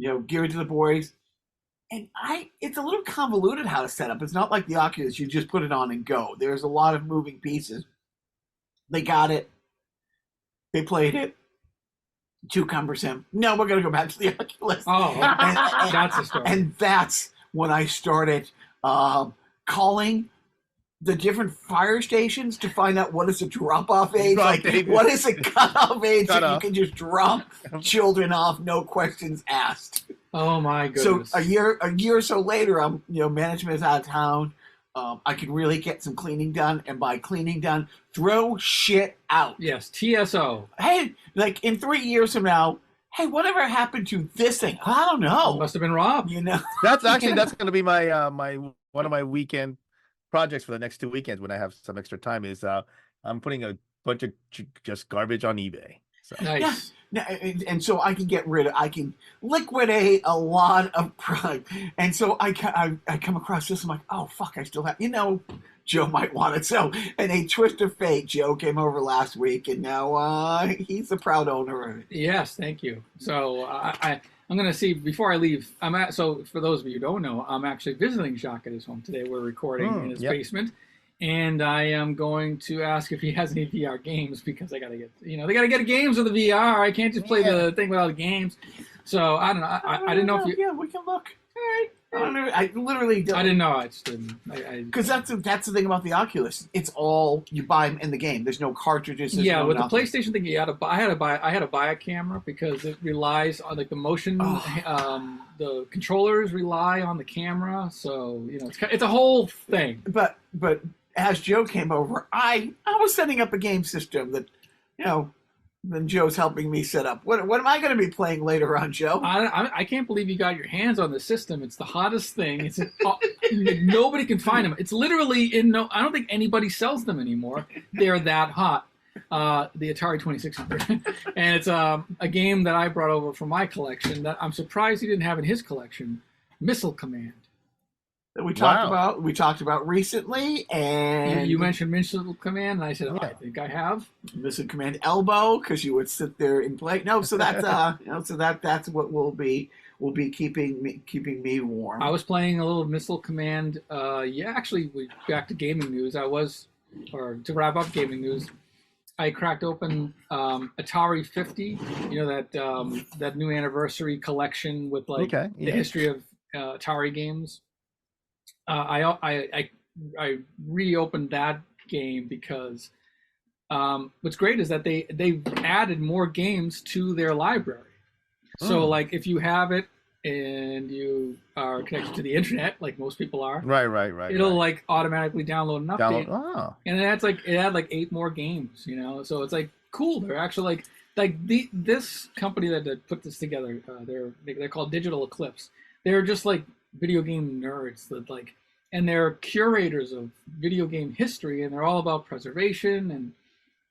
Give it to the boys. And it's a little convoluted how to set up. It's not like the Oculus. You just put it on and go. There's a lot of moving pieces. They got it. They played it. Too cumbersome. No, we're going to go back to the Oculus. Oh, that's the story. And that's when I started calling the different fire stations to find out what is the drop-off age. What is the cutoff age that you can just drop children off, no questions asked. Oh, my goodness. So a year or so later, management is out of town. I can really get some cleaning done, and by cleaning done, throw shit out. Yes, TSO. Hey, like in 3 years from now, hey, whatever happened to this thing? I don't know. It must have been robbed. That's actually that's going to be my one of my weekend projects for the next 2 weekends when I have some extra time. Is I'm putting a bunch of just garbage on eBay. So. Nice. Yeah, and so I can liquidate a lot of product. And so I come across this, I'm like, oh, fuck, I still have, Joe might want it. So, in a twist of fate, Joe came over last week, and now he's the proud owner of it. Yes, thank you. So I'm going to see, before I leave, so for those of you who don't know, I'm actually visiting Jacques at his home today. We're recording in his basement. And I am going to ask if he has any VR games because I got to get, they got to get games with the VR. I can't just play the thing without the games. So I don't know. I didn't know if you. Yeah, we can look. All right. I don't know. I literally don't. I didn't know. I just didn't. Because that's the thing about the Oculus. It's all you buy in the game. There's no cartridges. Yeah, with the PlayStation thing, you had to buy. I had to buy a camera because it relies on the motion. The controllers rely on the camera, so it's a whole thing. But as Joe came over, I was setting up a game system that, then Joe's helping me set up. What am I going to be playing later on, Joe? I can't believe you got your hands on the system. It's the hottest thing. It's nobody can find them. It's literally I don't think anybody sells them anymore. They're that hot. The Atari 2600, and it's a game that I brought over from my collection that I'm surprised he didn't have in his collection. Missile Command. That we talked about recently, and you mentioned Missile Command, and I said, I think I have Missile Command Elbow because you would sit there and play. No, so that's that's what will be keeping me warm. I was playing a little Missile Command. Actually, back to gaming news. To wrap up gaming news, I cracked open Atari 50. That new anniversary collection with the history of Atari games. I reopened that game because what's great is that they've added more games to their library. So like if you have it and you are connected to the internet, like most people are, Right. it'll like automatically download an update. Oh. And that's like it had like 8 more games, you know. So it's like cool. They're actually this company that put this together. They're called Digital Eclipse. They're just like video game nerds that like, and they're curators of video game history, and they're all about preservation. And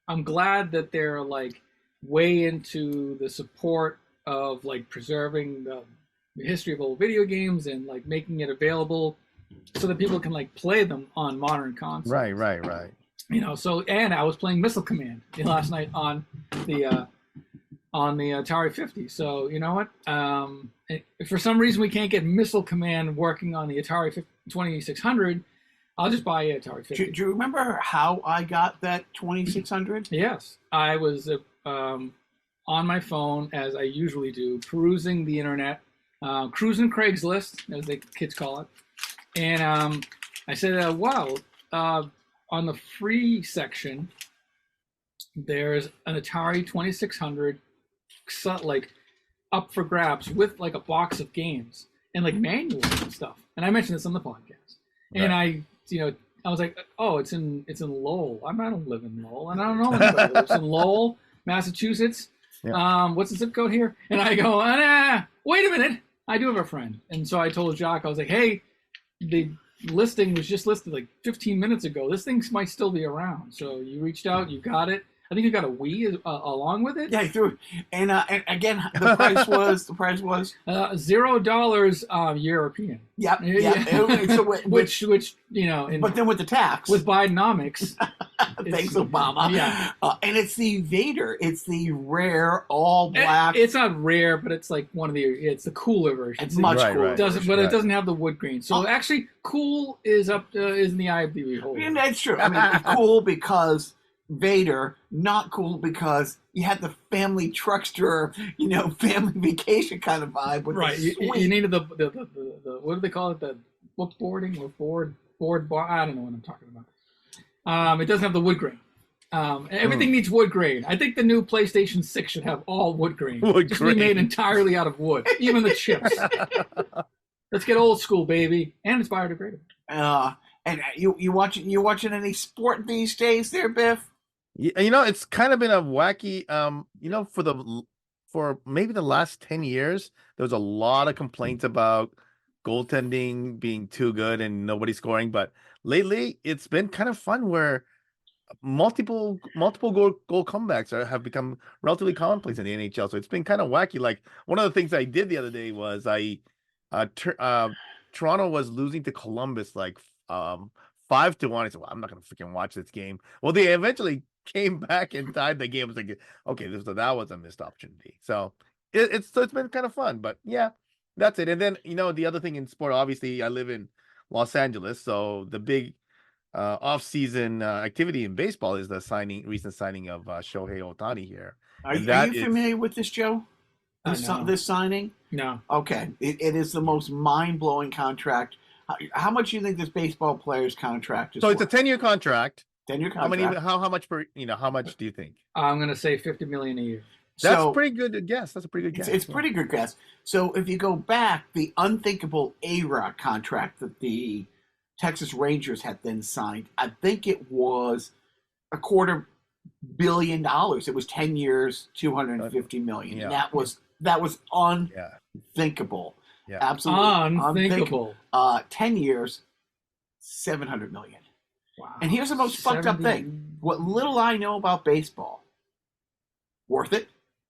I'm glad that they're like way into the support of like preserving the history of old video games and like making it available so that people can like play them on modern consoles. Right. You know, so and I was playing Missile Command last night on the Atari 50. So you know what? If for some reason we can't get Missile Command working on the Atari 2600, I'll just buy an Atari 50. Do you remember how I got that 2600? Yes, I was on my phone, as I usually do, perusing the internet, cruising Craigslist, as the kids call it, and I said, "Wow." On the free section, there's an Atari 2600 like up for grabs with like a box of games and like manuals and stuff. And I mentioned this on the podcast. Right. And I was like, oh, it's in Lowell. I don't live in Lowell, and I don't know anybody who lives in Lowell, Massachusetts. Yeah. What's the zip code here? And I go, wait a minute, I do have a friend. And so I told Jacques, I was like, hey, the listing was just listed like 15 minutes ago. This thing might still be around. So you reached out, you got it. I think you got a Wii along with it. Yeah, I threw it. And again, the price was $0 European. Yep. Yeah. So which you know, but then with the tax, with Bidenomics, thanks Obama. Yeah. And it's the Vader. It's the rare all black. It's not rare, but it's like it's the cooler version. It's much cooler. It doesn't have the wood grain. So actually, cool is in the eye of the beholder. And that's true. I mean, it's cool because Vader, not cool because you had the family truckster, family vacation kind of vibe. With right. You needed the what do they call it? The book boarding or board. I don't know what I'm talking about. It doesn't have the wood grain. Everything needs wood grain. I think the new PlayStation 6 should have all wood grain. Be made entirely out of wood, even the chips. Let's get old school, baby, and it's biodegradable. And you watching any sport these days, there, Biff? It's kind of been a wacky. For maybe the last 10 years, there was a lot of complaints about goaltending being too good and nobody scoring. But lately, it's been kind of fun where multiple goal comebacks have become relatively commonplace in the NHL. So it's been kind of wacky. Like one of the things I did the other day was Toronto was losing to Columbus like 5-1. I said, well, I'm not going to freaking watch this game. Well, they eventually came back and tied the game. I was like, okay, that was a missed opportunity. So it's been kind of fun. But yeah, that's it. And then the other thing in sport, obviously, I live in Los Angeles, so the big off-season activity in baseball is the recent signing of Shohei Ohtani here. Are you familiar with this, Joe? This signing? No. Okay, it is the most mind-blowing contract. How much do you think this baseball player's contract is? So it's a 10-year contract. 10-year contract. How much per? How much do you think? I'm going to say $50 million a year. That's a pretty good guess. That's a pretty good guess. It's pretty good guess. So if you go back, the unthinkable A-Rod contract that the Texas Rangers had then signed, I think it was $250 million. It was 10 years, $250 million. Yeah. That was unthinkable. Yeah. Absolutely unthinkable. 10 years, $700 million. Wow. And here's the most fucked up thing. What little I know about baseball, worth it.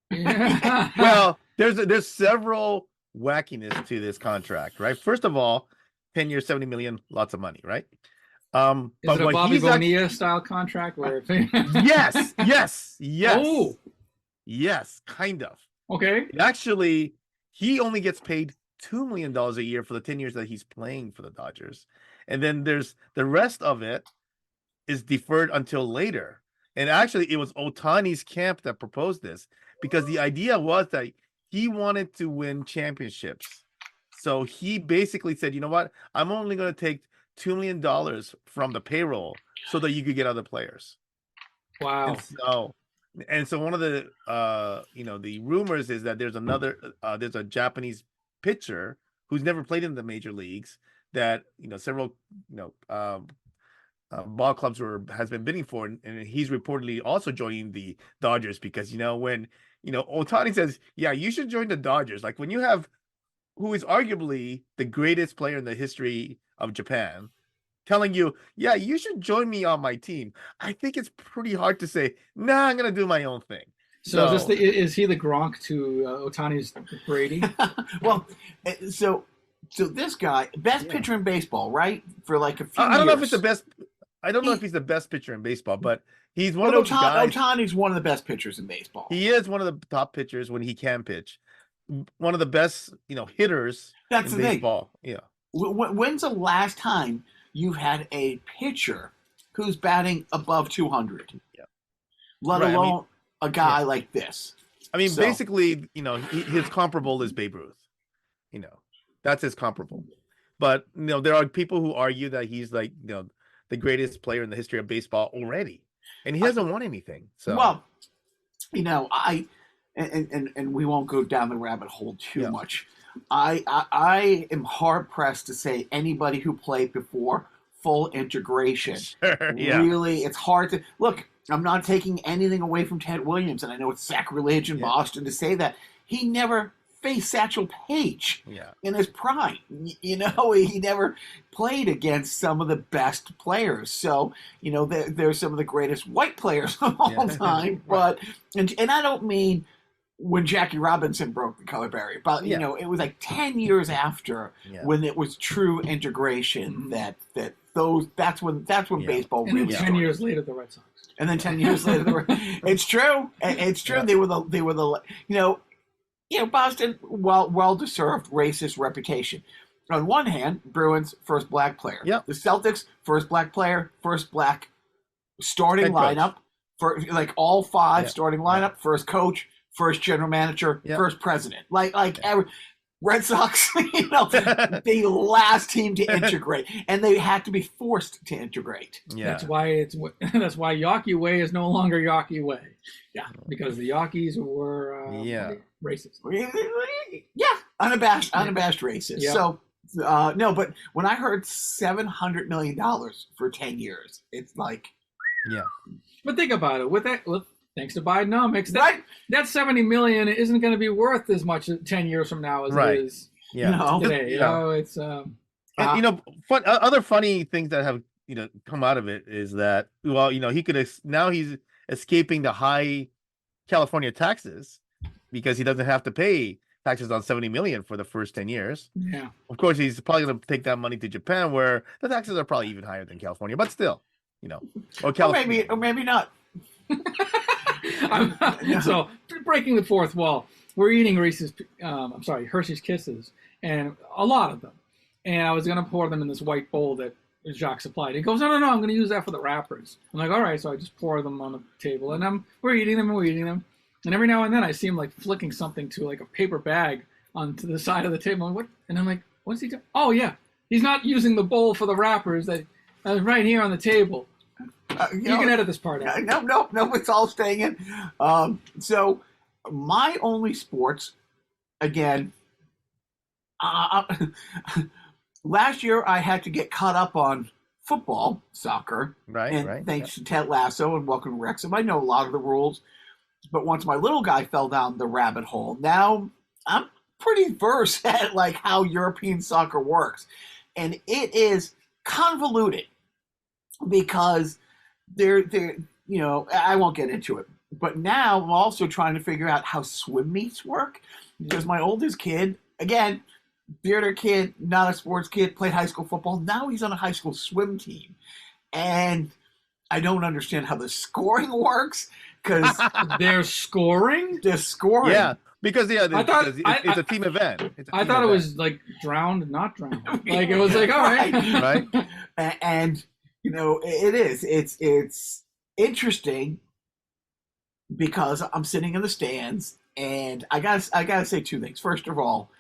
Yeah. Well, there's several wackiness to this contract, right? First of all, 10 years, $70 million, lots of money, right? Is it a Bobby Bonilla style contract where? Yes. Oh, yes, kind of. okay. Actually, he only gets paid $2 million a year for the 10 years that he's playing for the Dodgers, and then there's the rest of it is deferred until later. And actually, it was Ohtani's camp that proposed this because the idea was that he wanted to win championships. So he basically said, you know what? I'm only going to take $2 million from the payroll so that you could get other players. Wow. And so one of the the rumors is that there's a Japanese pitcher who's never played in the major leagues that several ball clubs has been bidding for, and he's reportedly also joining the Dodgers because when Ohtani says, yeah, you should join the Dodgers, like when you have who is arguably the greatest player in the history of Japan telling you, yeah, you should join me on my team, I think it's pretty hard to say, nah, I'm gonna do my own thing. So is he the Gronk to Ohtani's Brady? Well, so this guy, best pitcher in baseball, right? For like a few I don't years. know if it's the best. I don't know if he's the best pitcher in baseball, but he's one of those guys. Ohtani's one of the best pitchers in baseball. He is one of the top pitchers when he can pitch. One of the best, hitters in baseball. Yeah. When's the last time you've had a pitcher who's batting above 200? Yeah. Let alone a guy like this. I mean, basically, his comparable is Babe Ruth. That's his comparable. But there are people who argue that he's like the greatest player in the history of baseball already, and he hasn't won anything. So well, I we won't go down the rabbit hole too much. I am hard pressed to say anybody who played before full integration. Sure, yeah. Really, it's hard to look. I'm not taking anything away from Ted Williams, and I know it's sacrilege in Boston to say that. He never faced Satchel Paige in his prime. He never played against some of the best players. So, they're some of the greatest white players of all time. But and I don't mean when Jackie Robinson broke the color barrier, but it was like 10 years after when it was true integration that's when baseball and really then 10 years later the Red Sox. And then 10 years later it's true. It's true. Yeah. They were the Boston, well-deserved racist reputation. On one hand, Bruins first black player. Yep. The Celtics first black player, first black starting lineup for like all five starting lineup, first coach, first general manager, first president. Every Red Sox, the last team to integrate, and they had to be forced to integrate. Yeah, that's why Yawkey Way is no longer Yawkey Way. Yeah, because the Yankees were racist. Yeah, unabashed racist. Yeah. So no, but when I heard $700 million for 10 years, it's like, But think about it. Thanks to Bidenomics, that $70 million isn't going to be worth as much 10 years from now as it is today. It's other funny things that have come out of it is that he could now he's escaping the high California taxes because he doesn't have to pay taxes on $70 million for the first 10 years. Yeah, of course he's probably going to take that money to Japan where the taxes are probably even higher than California, but still, or California, or maybe not. So breaking the fourth wall, we're eating Hershey's Kisses, and a lot of them. And I was going to pour them in this white bowl that Jacques supplied. He goes, no, I'm going to use that for the wrappers. I'm like, all right. So I just pour them on the table, and we're eating them. And every now and then I see him like flicking something to like a paper bag onto the side of the table. And I'm like, what's he doing? Oh yeah, he's not using the bowl for the wrappers that right here on the table. You can edit this part out. No, it's all staying in. So my only sports, again, last year I had to get caught up on football, soccer. Right. Thanks to Ted Lasso and Welcome to Wrexham. I know a lot of the rules, but once my little guy fell down the rabbit hole, now I'm pretty versed at like how European soccer works. And it is convoluted because I won't get into it, but now I'm also trying to figure out how swim meets work because my oldest kid, again, theater kid, not a sports kid, played high school football. Now he's on a high school swim team. And I don't understand how the scoring works because they're scoring? They're scoring. Yeah. Because it's a team event. I thought it was like drowned, not drowned. Like it was like, all right. Right. And it is. It's interesting because I'm sitting in the stands, and I gotta say two things. First of all,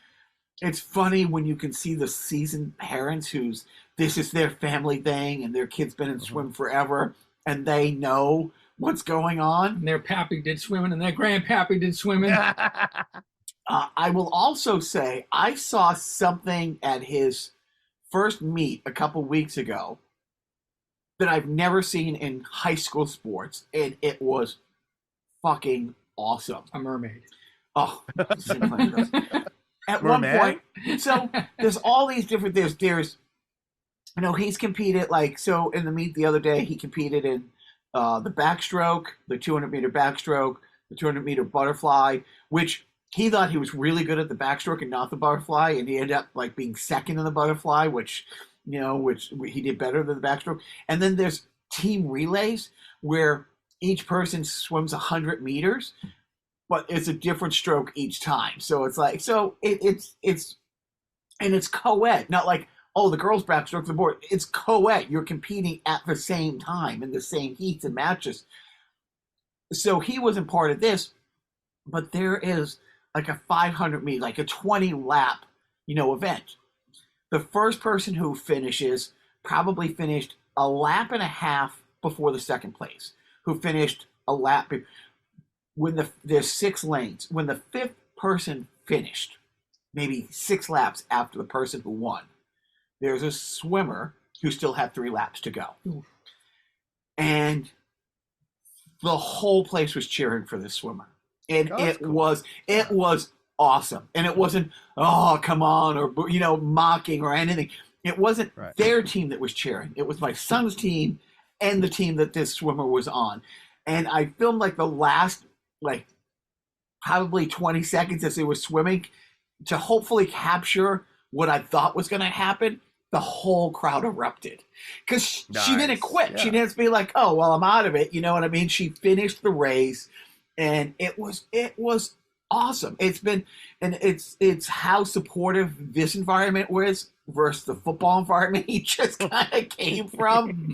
it's funny when you can see the seasoned parents this is their family thing, and their kid's been in swim forever, and they know what's going on. And their pappy did swimming, and their grandpappy did swimming. I will also say I saw something at his first meet a couple weeks ago that I've never seen in high school sports, and it was fucking awesome. A mermaid. Oh, at one Merman? point, so there's all these different. There's he's competed so in the meet the other day he competed in the backstroke, the 200-meter backstroke, the 200-meter butterfly, which he thought he was really good at the backstroke and not the butterfly, and he ended up being second in the butterfly, which he did better than the backstroke. And then there's team relays where each person swims 100 meters, but it's a different stroke each time. So it's it's co-ed, not like, oh, the girls backstroke the board. It's co-ed. You're competing at the same time in the same heats and matches. So he wasn't part of this, but there is a 500 meter, a 20 lap, event. The first person who finishes probably finished a lap and a half before the second place, who finished a lap. There's 6 lanes. When the fifth person finished, maybe 6 laps after the person who won, there's a swimmer who still had 3 laps to go. Ooh. And the whole place was cheering for this swimmer. And it was awesome. And it wasn't, oh, come on, or mocking or anything. It wasn't their team that was cheering. It was my son's team and the team that this swimmer was on. And I filmed the last probably 20 seconds as he was swimming to hopefully capture what I thought was going to happen. The whole crowd erupted because she didn't quit. Yeah. She didn't be like, oh, well, I'm out of it. You know what I mean? She finished the race, and it was awesome. It's how supportive this environment was versus the football environment he just kind of came from.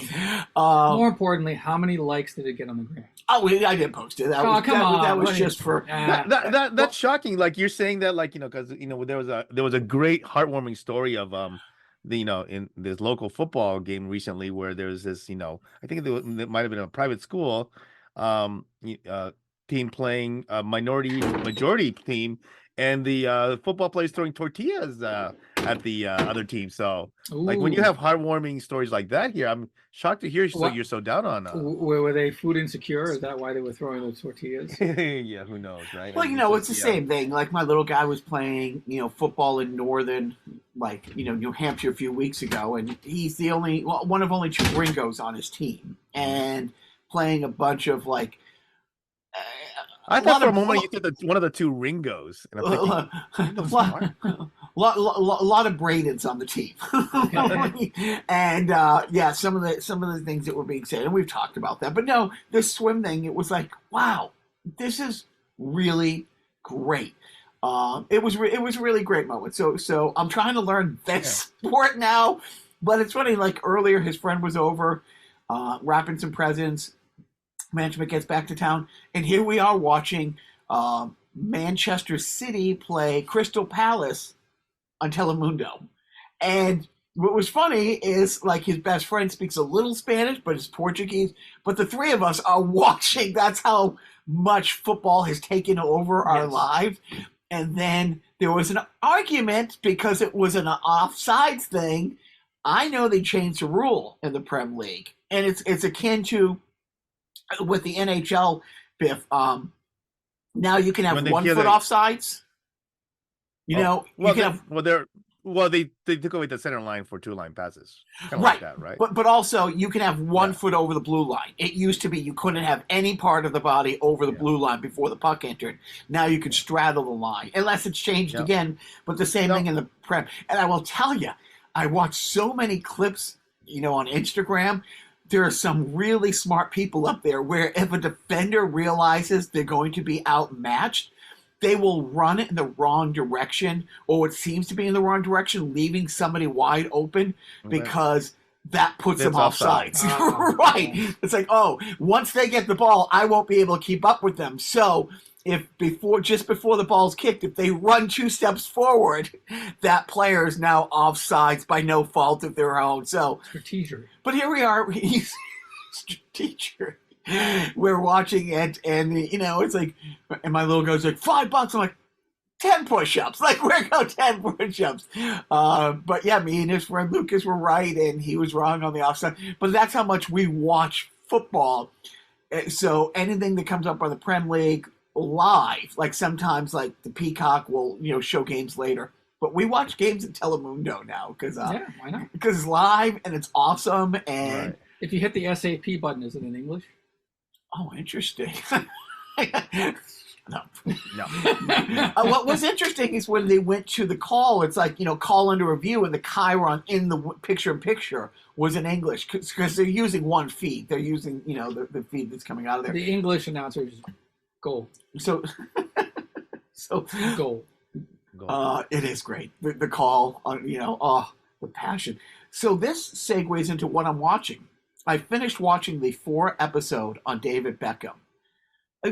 More importantly, how many likes did it get on the gram? Oh, I didn't post it. That was just for that's shocking. You're saying that, because there was a great heartwarming story of in this local football game recently where there's this I think it might have been a private school team playing a majority team, and the football players throwing tortillas at the other team. So when you have heartwarming stories like that here, I'm shocked to hear you're so down on. Were they food insecure? Is that why they were throwing those tortillas? Yeah, who knows, right? Well, it's the same thing. My little guy was playing, football in northern, New Hampshire a few weeks ago, and he's one of only 2 gringos on his team, and playing a bunch of I thought for a moment you said one of the 2 Ringos. And I'm thinking, a lot of Bradens on the team, and some of the things that were being said, and we've talked about that. But no, this swim thing, it was wow, this is really great. It was a really great moment. So I'm trying to learn this sport now, but it's funny. Earlier, his friend was over, wrapping some presents. Management gets back to town, and here we are watching Manchester City play Crystal Palace on Telemundo. And what was funny is his best friend speaks a little Spanish, but it's Portuguese. But the 3 of us are watching. That's how much football has taken over our lives. And then there was an argument because it was an offsides thing. I know they changed the rule in the Prem League, and it's akin to with the NHL, Biff. Now you can have 1 foot offsides. They took away the center line for 2-line passes. Kind of right. Like that, right? But also you can have 1 foot over the blue line. It used to be you couldn't have any part of the body over the blue line before the puck entered. Now you can straddle the line, unless it's changed again. But the same thing in the Prem. And I will tell you, I watched so many clips, on Instagram. There are some really smart people up there where if a defender realizes they're going to be outmatched, they will run it in the wrong direction, or what seems to be in the wrong direction, leaving somebody wide open because that puts them offsides. Right. It's once they get the ball, I won't be able to keep up with them. So just before the ball's kicked, if they run 2 steps forward, that player is now offsides by no fault of their own. So strategic. But here we are. He's strategic. We're watching it, and it's and my little guy's $5. I'm like, 10 push-ups. Like, work out 10 push-ups. But yeah, me and his friend Lucas were right, and he was wrong on the offside. But that's how much we watch football. So anything that comes up on the Prem League live, like sometimes like the Peacock will, show games later. But we watch games at Telemundo now because Yeah, why not? because it's live and it's awesome. And Right. If you hit the SAP button, is it in English? oh, interesting. No. No. What was interesting is when they went to the call, it's like, call under review, and the chyron in the picture-in-picture was in English because they're using one feed. They're using, the feed that's coming out of there. The English announcers go. So, Go. it is great. The call, the passion. So this segues into what I'm watching. I finished watching the 4-episode on David Beckham.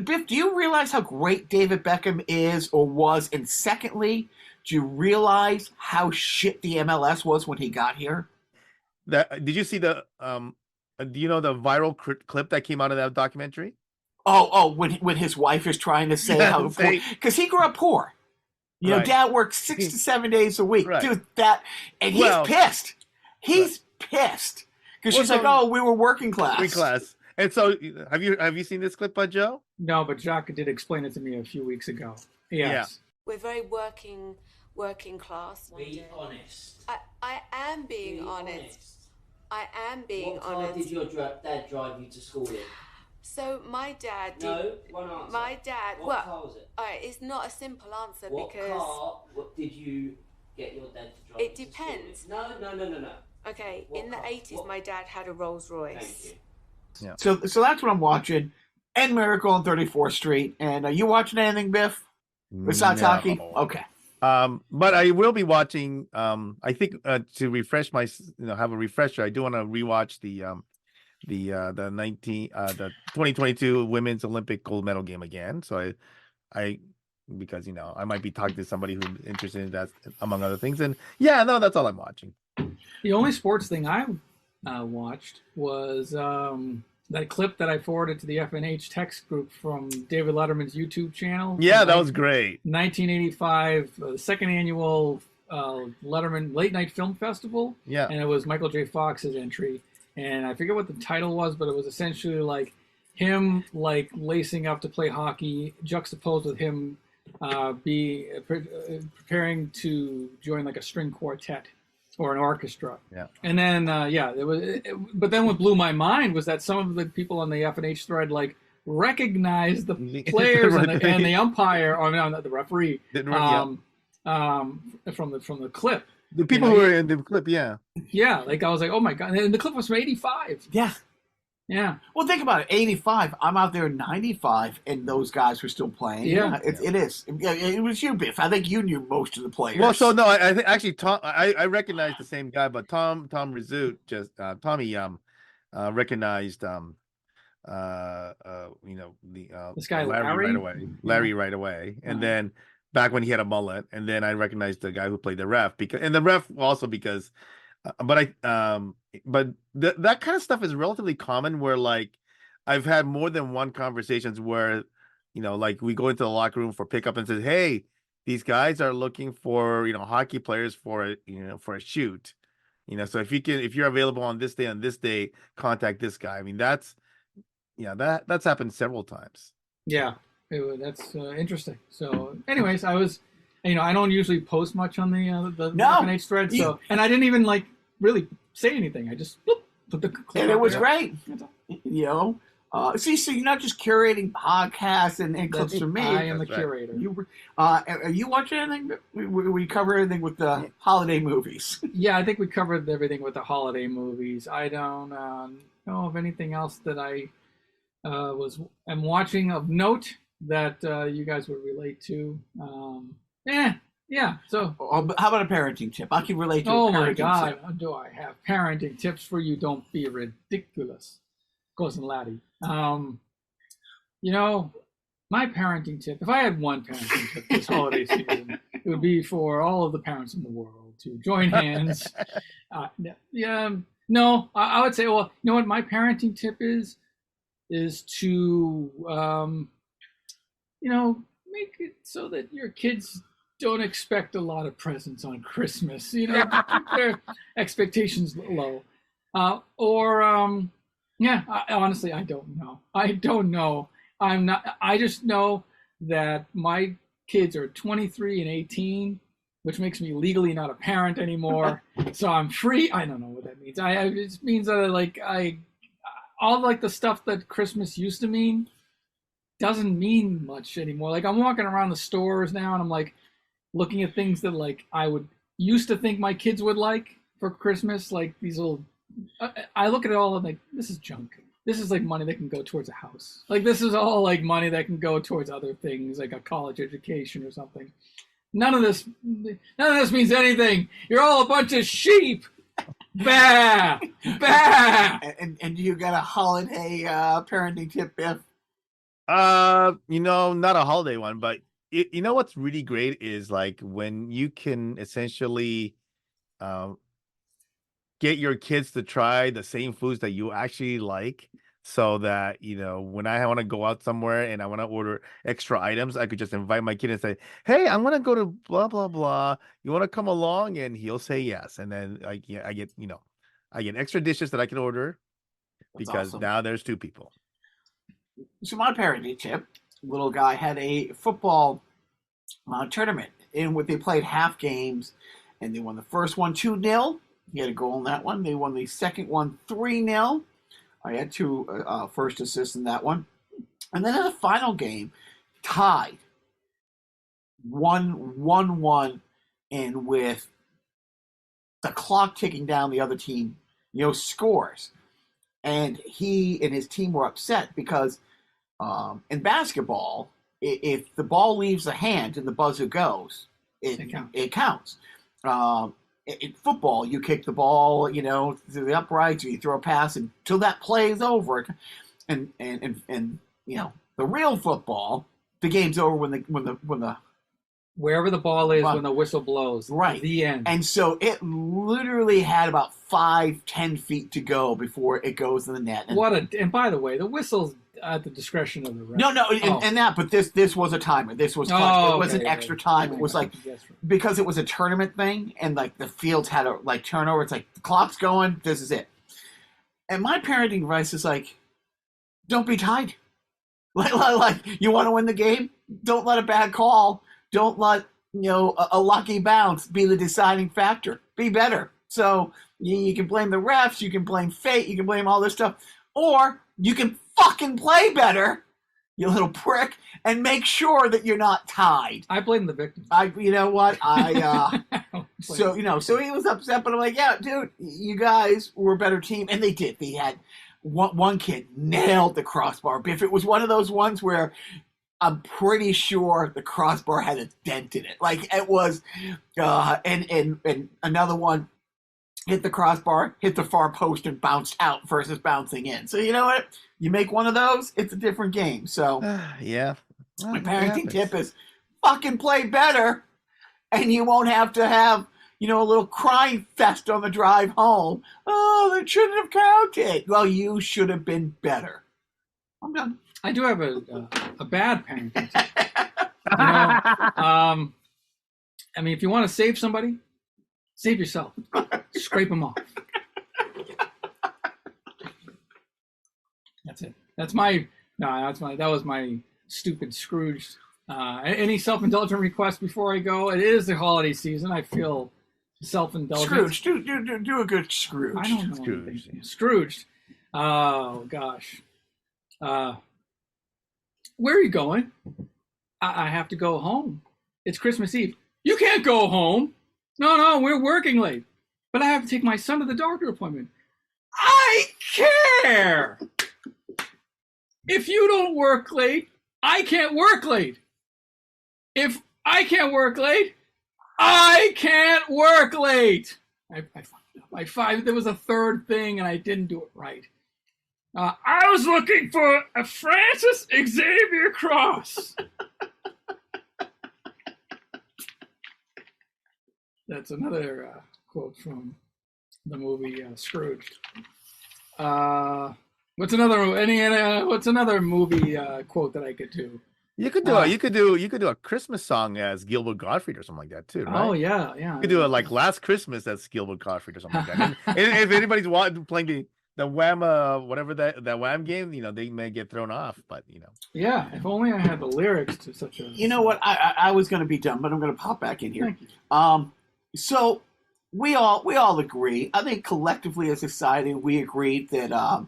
Biff, do you realize how great David Beckham is or was? And secondly, do you realize how shit the MLS was when he got here? Did you see the do you know the viral clip that came out of that documentary? Oh, when his wife is trying to say how poor, because he grew up poor. Right. Dad worked 6 to 7 days a week. Right. Dude, and he's pissed. He's pissed because she's like, "Oh, we were working class." Working class. And so, have you seen this clip by Joe? No, but Jacques did explain it to me a few weeks ago. Yes. We're very working class. Be honest. I am being honest. I am being What car honest. did your dad drive you to school in? So my dad did. No, one answer. My dad. What car was it? All right, it's not a simple answer What because. car did you get your dad to drive It you to school depends. in? No. Okay, What in the car? 80s, What? my dad had a Rolls Royce. Thank you. So that's what I'm watching. And Miracle on 34th Street. And are you watching anything, Biff? Besides No. hockey? Okay. But I will be watching. I think to refresh my, have a refresher. I do want to rewatch the 2022 Women's Olympic gold medal game again. So I because I might be talking to somebody who's interested in that among other things. And yeah, no, that's all I'm watching. The only sports thing I watched was that clip that I forwarded to the FNH text group from David Letterman's YouTube channel. Yeah, that was great. 1985, second annual Letterman Late Night Film Festival. Yeah. And it was Michael J. Fox's entry. And I forget what the title was, but it was essentially like him like lacing up to play hockey, juxtaposed with him preparing to join like a string quartet or an orchestra. Yeah. And then but then what blew my mind was that some of the people on the FNH thread like recognized the players and the umpire, or no, the referee, from the clip. The people who were in the clip, yeah. Yeah, like I was like, oh my god! And the clip was from '85. Yeah. Yeah. Well, think about it. 85. I'm out there in 95, and those guys were still playing. Yeah. It is. Yeah, it was you, Biff. I think you knew most of the players. Well, so no, I think actually Tom. I recognize the same guy, but Tom Rizut Tommy recognized the This guy Larry right away. Larry right away, and then back when he had a mullet, and then I recognized the guy who played the ref because but that kind of stuff is relatively common where like I've had more than one conversations where like we go into the locker room for pickup and says, hey, these guys are looking for hockey players for a shoot, so if you're available on this day, contact this guy. I mean, that's happened several times. Yeah, that's interesting. So anyways, I was I don't usually post much on the FNH thread, so and I didn't even like really say anything. I just put the clip. And it was great. So you're not just curating podcasts and clips from me. I am the curator. Are you watching anything? We cover everything with the holiday movies. Yeah, I think we covered everything with the holiday movies. I don't know of anything else that I am watching of note that you guys would relate to. Yeah. So, how about a parenting tip? I can relate to. Oh a parenting my God, tip. do I have parenting tips for you? Don't be ridiculous, cousin laddie. My parenting tip. If I had one parenting tip this holiday season, it would be for all of the parents in the world to join hands. No, I would say, well, you know what? My parenting tip is to make it so that your kids don't expect a lot of presents on Christmas. You know, keep their expectations low. Honestly, I don't know. I don't know. I just know that my kids are 23 and 18, which makes me legally not a parent anymore. So I'm free. I don't know what that means. It just means that all like the stuff that Christmas used to mean doesn't mean much anymore. Like I'm walking around the stores now and I'm like looking at things that like I would used to think my kids would like for Christmas, like these little. I look at it all and like, this is junk. This is like money that can go towards a house. Like this is all like money that can go towards other things, like a college education or something. None of this means anything. You're all a bunch of sheep. Bah, bah. And you got a holiday parenting tip, Biff? Not a holiday one, but you know what's really great is like when you can essentially get your kids to try the same foods that you actually like, so that when I want to go out somewhere and I want to order extra items, I could just invite my kid and say, hey, I'm gonna go to blah blah blah, you want to come along? And he'll say yes, and then I get extra dishes that I can order. That's because awesome. Now there's 2 people. So my parenting tip, little guy had a football tournament in which they played half games, and they won the first one 2-0. He had a goal in that one. They won the second one 3-0. I had 2 first assists in that one. And then in the final game, tied 1-1, and with the clock ticking down, the other team, scores. And he and his team were upset because in basketball, if the ball leaves the hand and the buzzer goes, it counts. In football, you kick the ball, through the uprights, or you throw a pass until that play is over. And the real football, the game's over when the wherever the ball is when the whistle blows. Right. The end. And so it literally had about 5-10 feet to go before it goes in the net. And by the way, the whistle's at the discretion of the ref. But this was a timer. This was it was an extra time. It was like because it was a tournament thing, and like the fields had a turnover. It's like the clock's going. This is it. And my parenting advice is like, don't be tied. Like you want to win the game, don't let a bad call. Don't let a lucky bounce be the deciding factor. Be better. So you can blame the refs, you can blame fate, you can blame all this stuff, or you can fucking play better, you little prick, and make sure that you're not tied. I blame the victim. You know what? So he was upset, but I'm like, yeah, dude, you guys were a better team, and they did. They had one kid nailed the crossbar. Biff, it was one of those ones where I'm pretty sure the crossbar had a dent in it. Like it was, and another one hit the crossbar, hit the far post, and bounced out versus bouncing in. So you know what? You make one of those, it's a different game. So yeah. Well, my parenting tip is fucking play better, and you won't have to have a little crying fest on the drive home. Oh, they shouldn't have counted. Well, you should have been better. I'm done. I do have a bad parenting tip. If you want to save somebody, save yourself. Scrape them off. That's it. That was my stupid Scrooge. Any self-indulgent requests before I go? It is the holiday season. I feel self-indulgent. Scrooge, do a good Scrooge. I don't know. Scrooge. Oh gosh. Where are you going? I have to go home. It's Christmas Eve. You can't go home. No, we're working late. But I have to take my son to the doctor appointment. I care. If you don't work late, I can't work late. If I can't work late, I can't work late. I fucked up. There was a third thing and I didn't do it right. I was looking for a Francis Xavier Cross. That's another quote from the movie Scrooge. What's another movie quote that I could do? You could do a Christmas song as Gilbert Gottfried or something like that too, right? Oh yeah. You could do it like Last Christmas as Gilbert Gottfried or something like that. And if anybody's playing the Wham, whatever that Wham game, they may get thrown off, but Yeah, if only I had the lyrics to such a. You know what? I was going to be done, but I'm going to pop back in here. Thank you. So we all agree. I think collectively as a society, we agreed that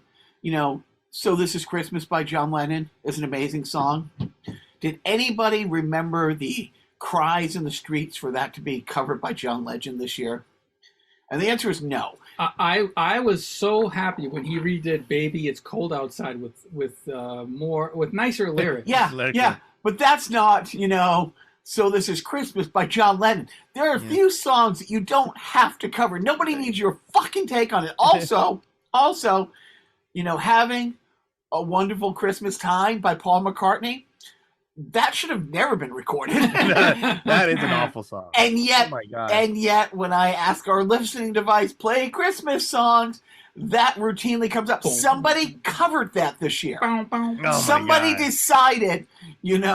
"So This Is Christmas" by John Lennon is an amazing song. Did anybody remember the cries in the streets for that to be covered by John Legend this year? And the answer is no. I was so happy when he redid "Baby It's Cold Outside" with nicer lyrics. Yeah. But that's not "So This Is Christmas" by John Lennon. There are a few songs that you don't have to cover. Nobody needs your fucking take on it. Also, having a Wonderful Christmas Time by Paul McCartney. That should have never been recorded. that is an awful song. And yet, oh my God. And yet, when I ask our listening device, play Christmas songs, that routinely comes up. Somebody covered that this year. Oh Somebody decided, that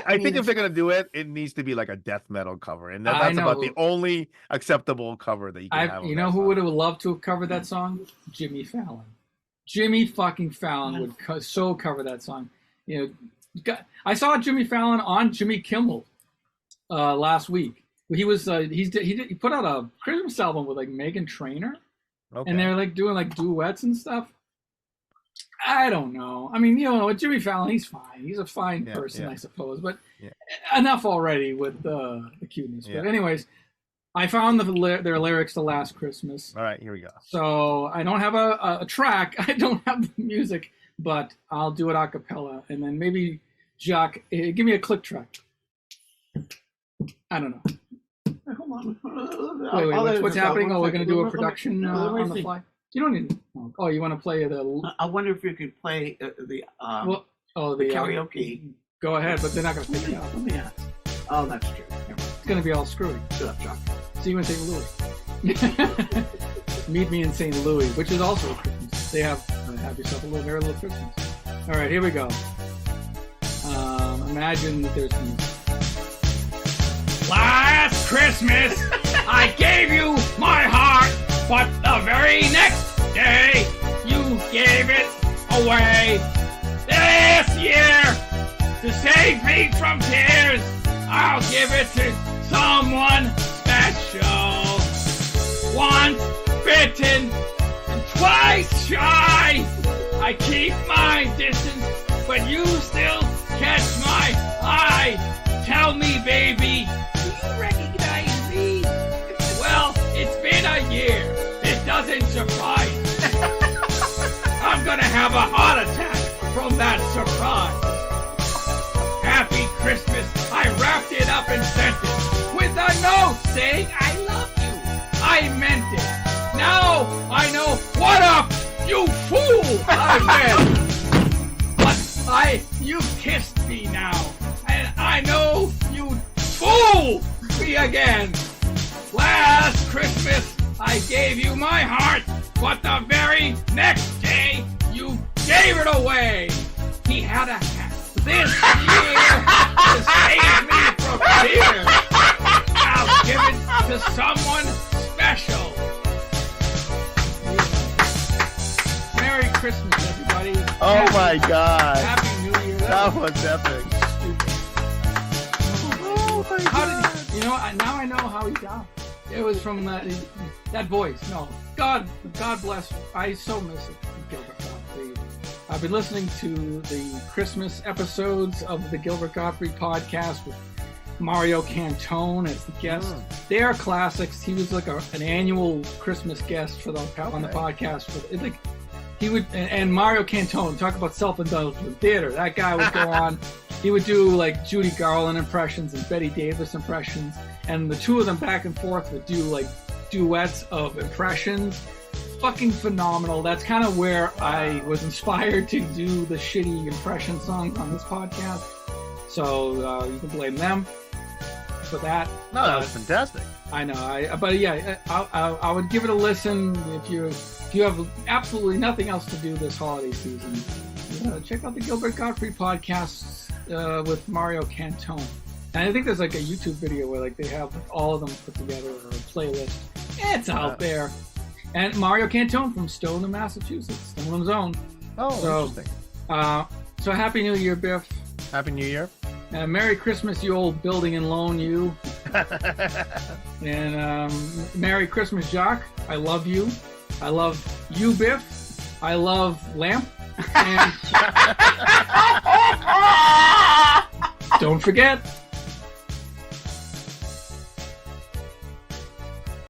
I think if they're gonna do it, it needs to be like a death metal cover, and that's about the only acceptable cover that you can have. You know who would have loved to have covered that song? Jimmy Fallon. Jimmy fucking Fallon would so cover that song. I saw Jimmy Fallon on Jimmy Kimmel last week. He was he put out a Christmas album with like Meghan Trainor, and they're like doing like duets and stuff. I don't know. I mean, Jimmy Fallon, he's fine. He's a fine person, I suppose. But enough already with the cuteness. Yeah. But anyways, I found their lyrics to Last Christmas. All right, here we go. So I don't have a track. I don't have the music. But I'll do it a cappella, and then maybe Jacques, give me a click track. I don't know. Hold on. Wait, what's happening? Oh, we're going to do a production on the fly? You don't need. Oh, you want to play the. I wonder if you could play the karaoke. Go ahead, but they're not going to pick it up. Yeah. Oh, that's true. It's going to be all screwy. Shut up, Jacques. See you in St. Louis. Meet me in St. Louis, which is also a Christmas. They have yourself a merry little Christmas. All right, here we go. Imagine that there's music. Last Christmas, I gave you my heart, but the very next day, you gave it away. This year, to save me from tears, I'll give it to someone special. Once bitten and twice shy, I keep my distance, but you still catch my eye. Tell me, baby, do you recognize me? Well, it's been a year. It doesn't surprise. I'm gonna have a heart attack from that surprise. Happy Christmas. I wrapped it up and sent it with a note saying I love you. I meant it. Now I know what up, you fool! But you kissed me now, and I know you fool me again. Last Christmas, I gave you my heart, but the very next day, you gave it away. He had a hat this year to save me from fear. I'll give it to someone special. Merry Christmas, everybody. Oh my God. Happy New Year. That was epic. Oh my God. Now I know how he died. It was from that voice. No. God bless you. I so miss it, Gilbert Gottfried. I've been listening to the Christmas episodes of the Gilbert Gottfried podcast with Mario Cantone as the guest. They are classics. He was like an annual Christmas guest on the podcast. He would, and Mario Cantone, talk about self-indulgent theater. That guy would go on. He would do like Judy Garland impressions and Betty Davis impressions, and the two of them back and forth would do like duets of impressions. Fucking phenomenal. That's kind of where I was inspired to do the shitty impression songs on this podcast. So you can blame them for that. No, that was fantastic. I know. I would give it a listen if you have absolutely nothing else to do this holiday season. check out the Gilbert Gottfried podcast with Mario Cantone. And I think there's like a YouTube video where like they have all of them put together or a playlist. It's out there. And Mario Cantone from Stoneham, Massachusetts, Stoneham's own. Oh, interesting. So Happy New Year, Biff. Happy New Year. Merry Christmas, you old building and loan, you. And Merry Christmas, Jacques. I love you. I love you, Biff. I love Lamp. And don't forget,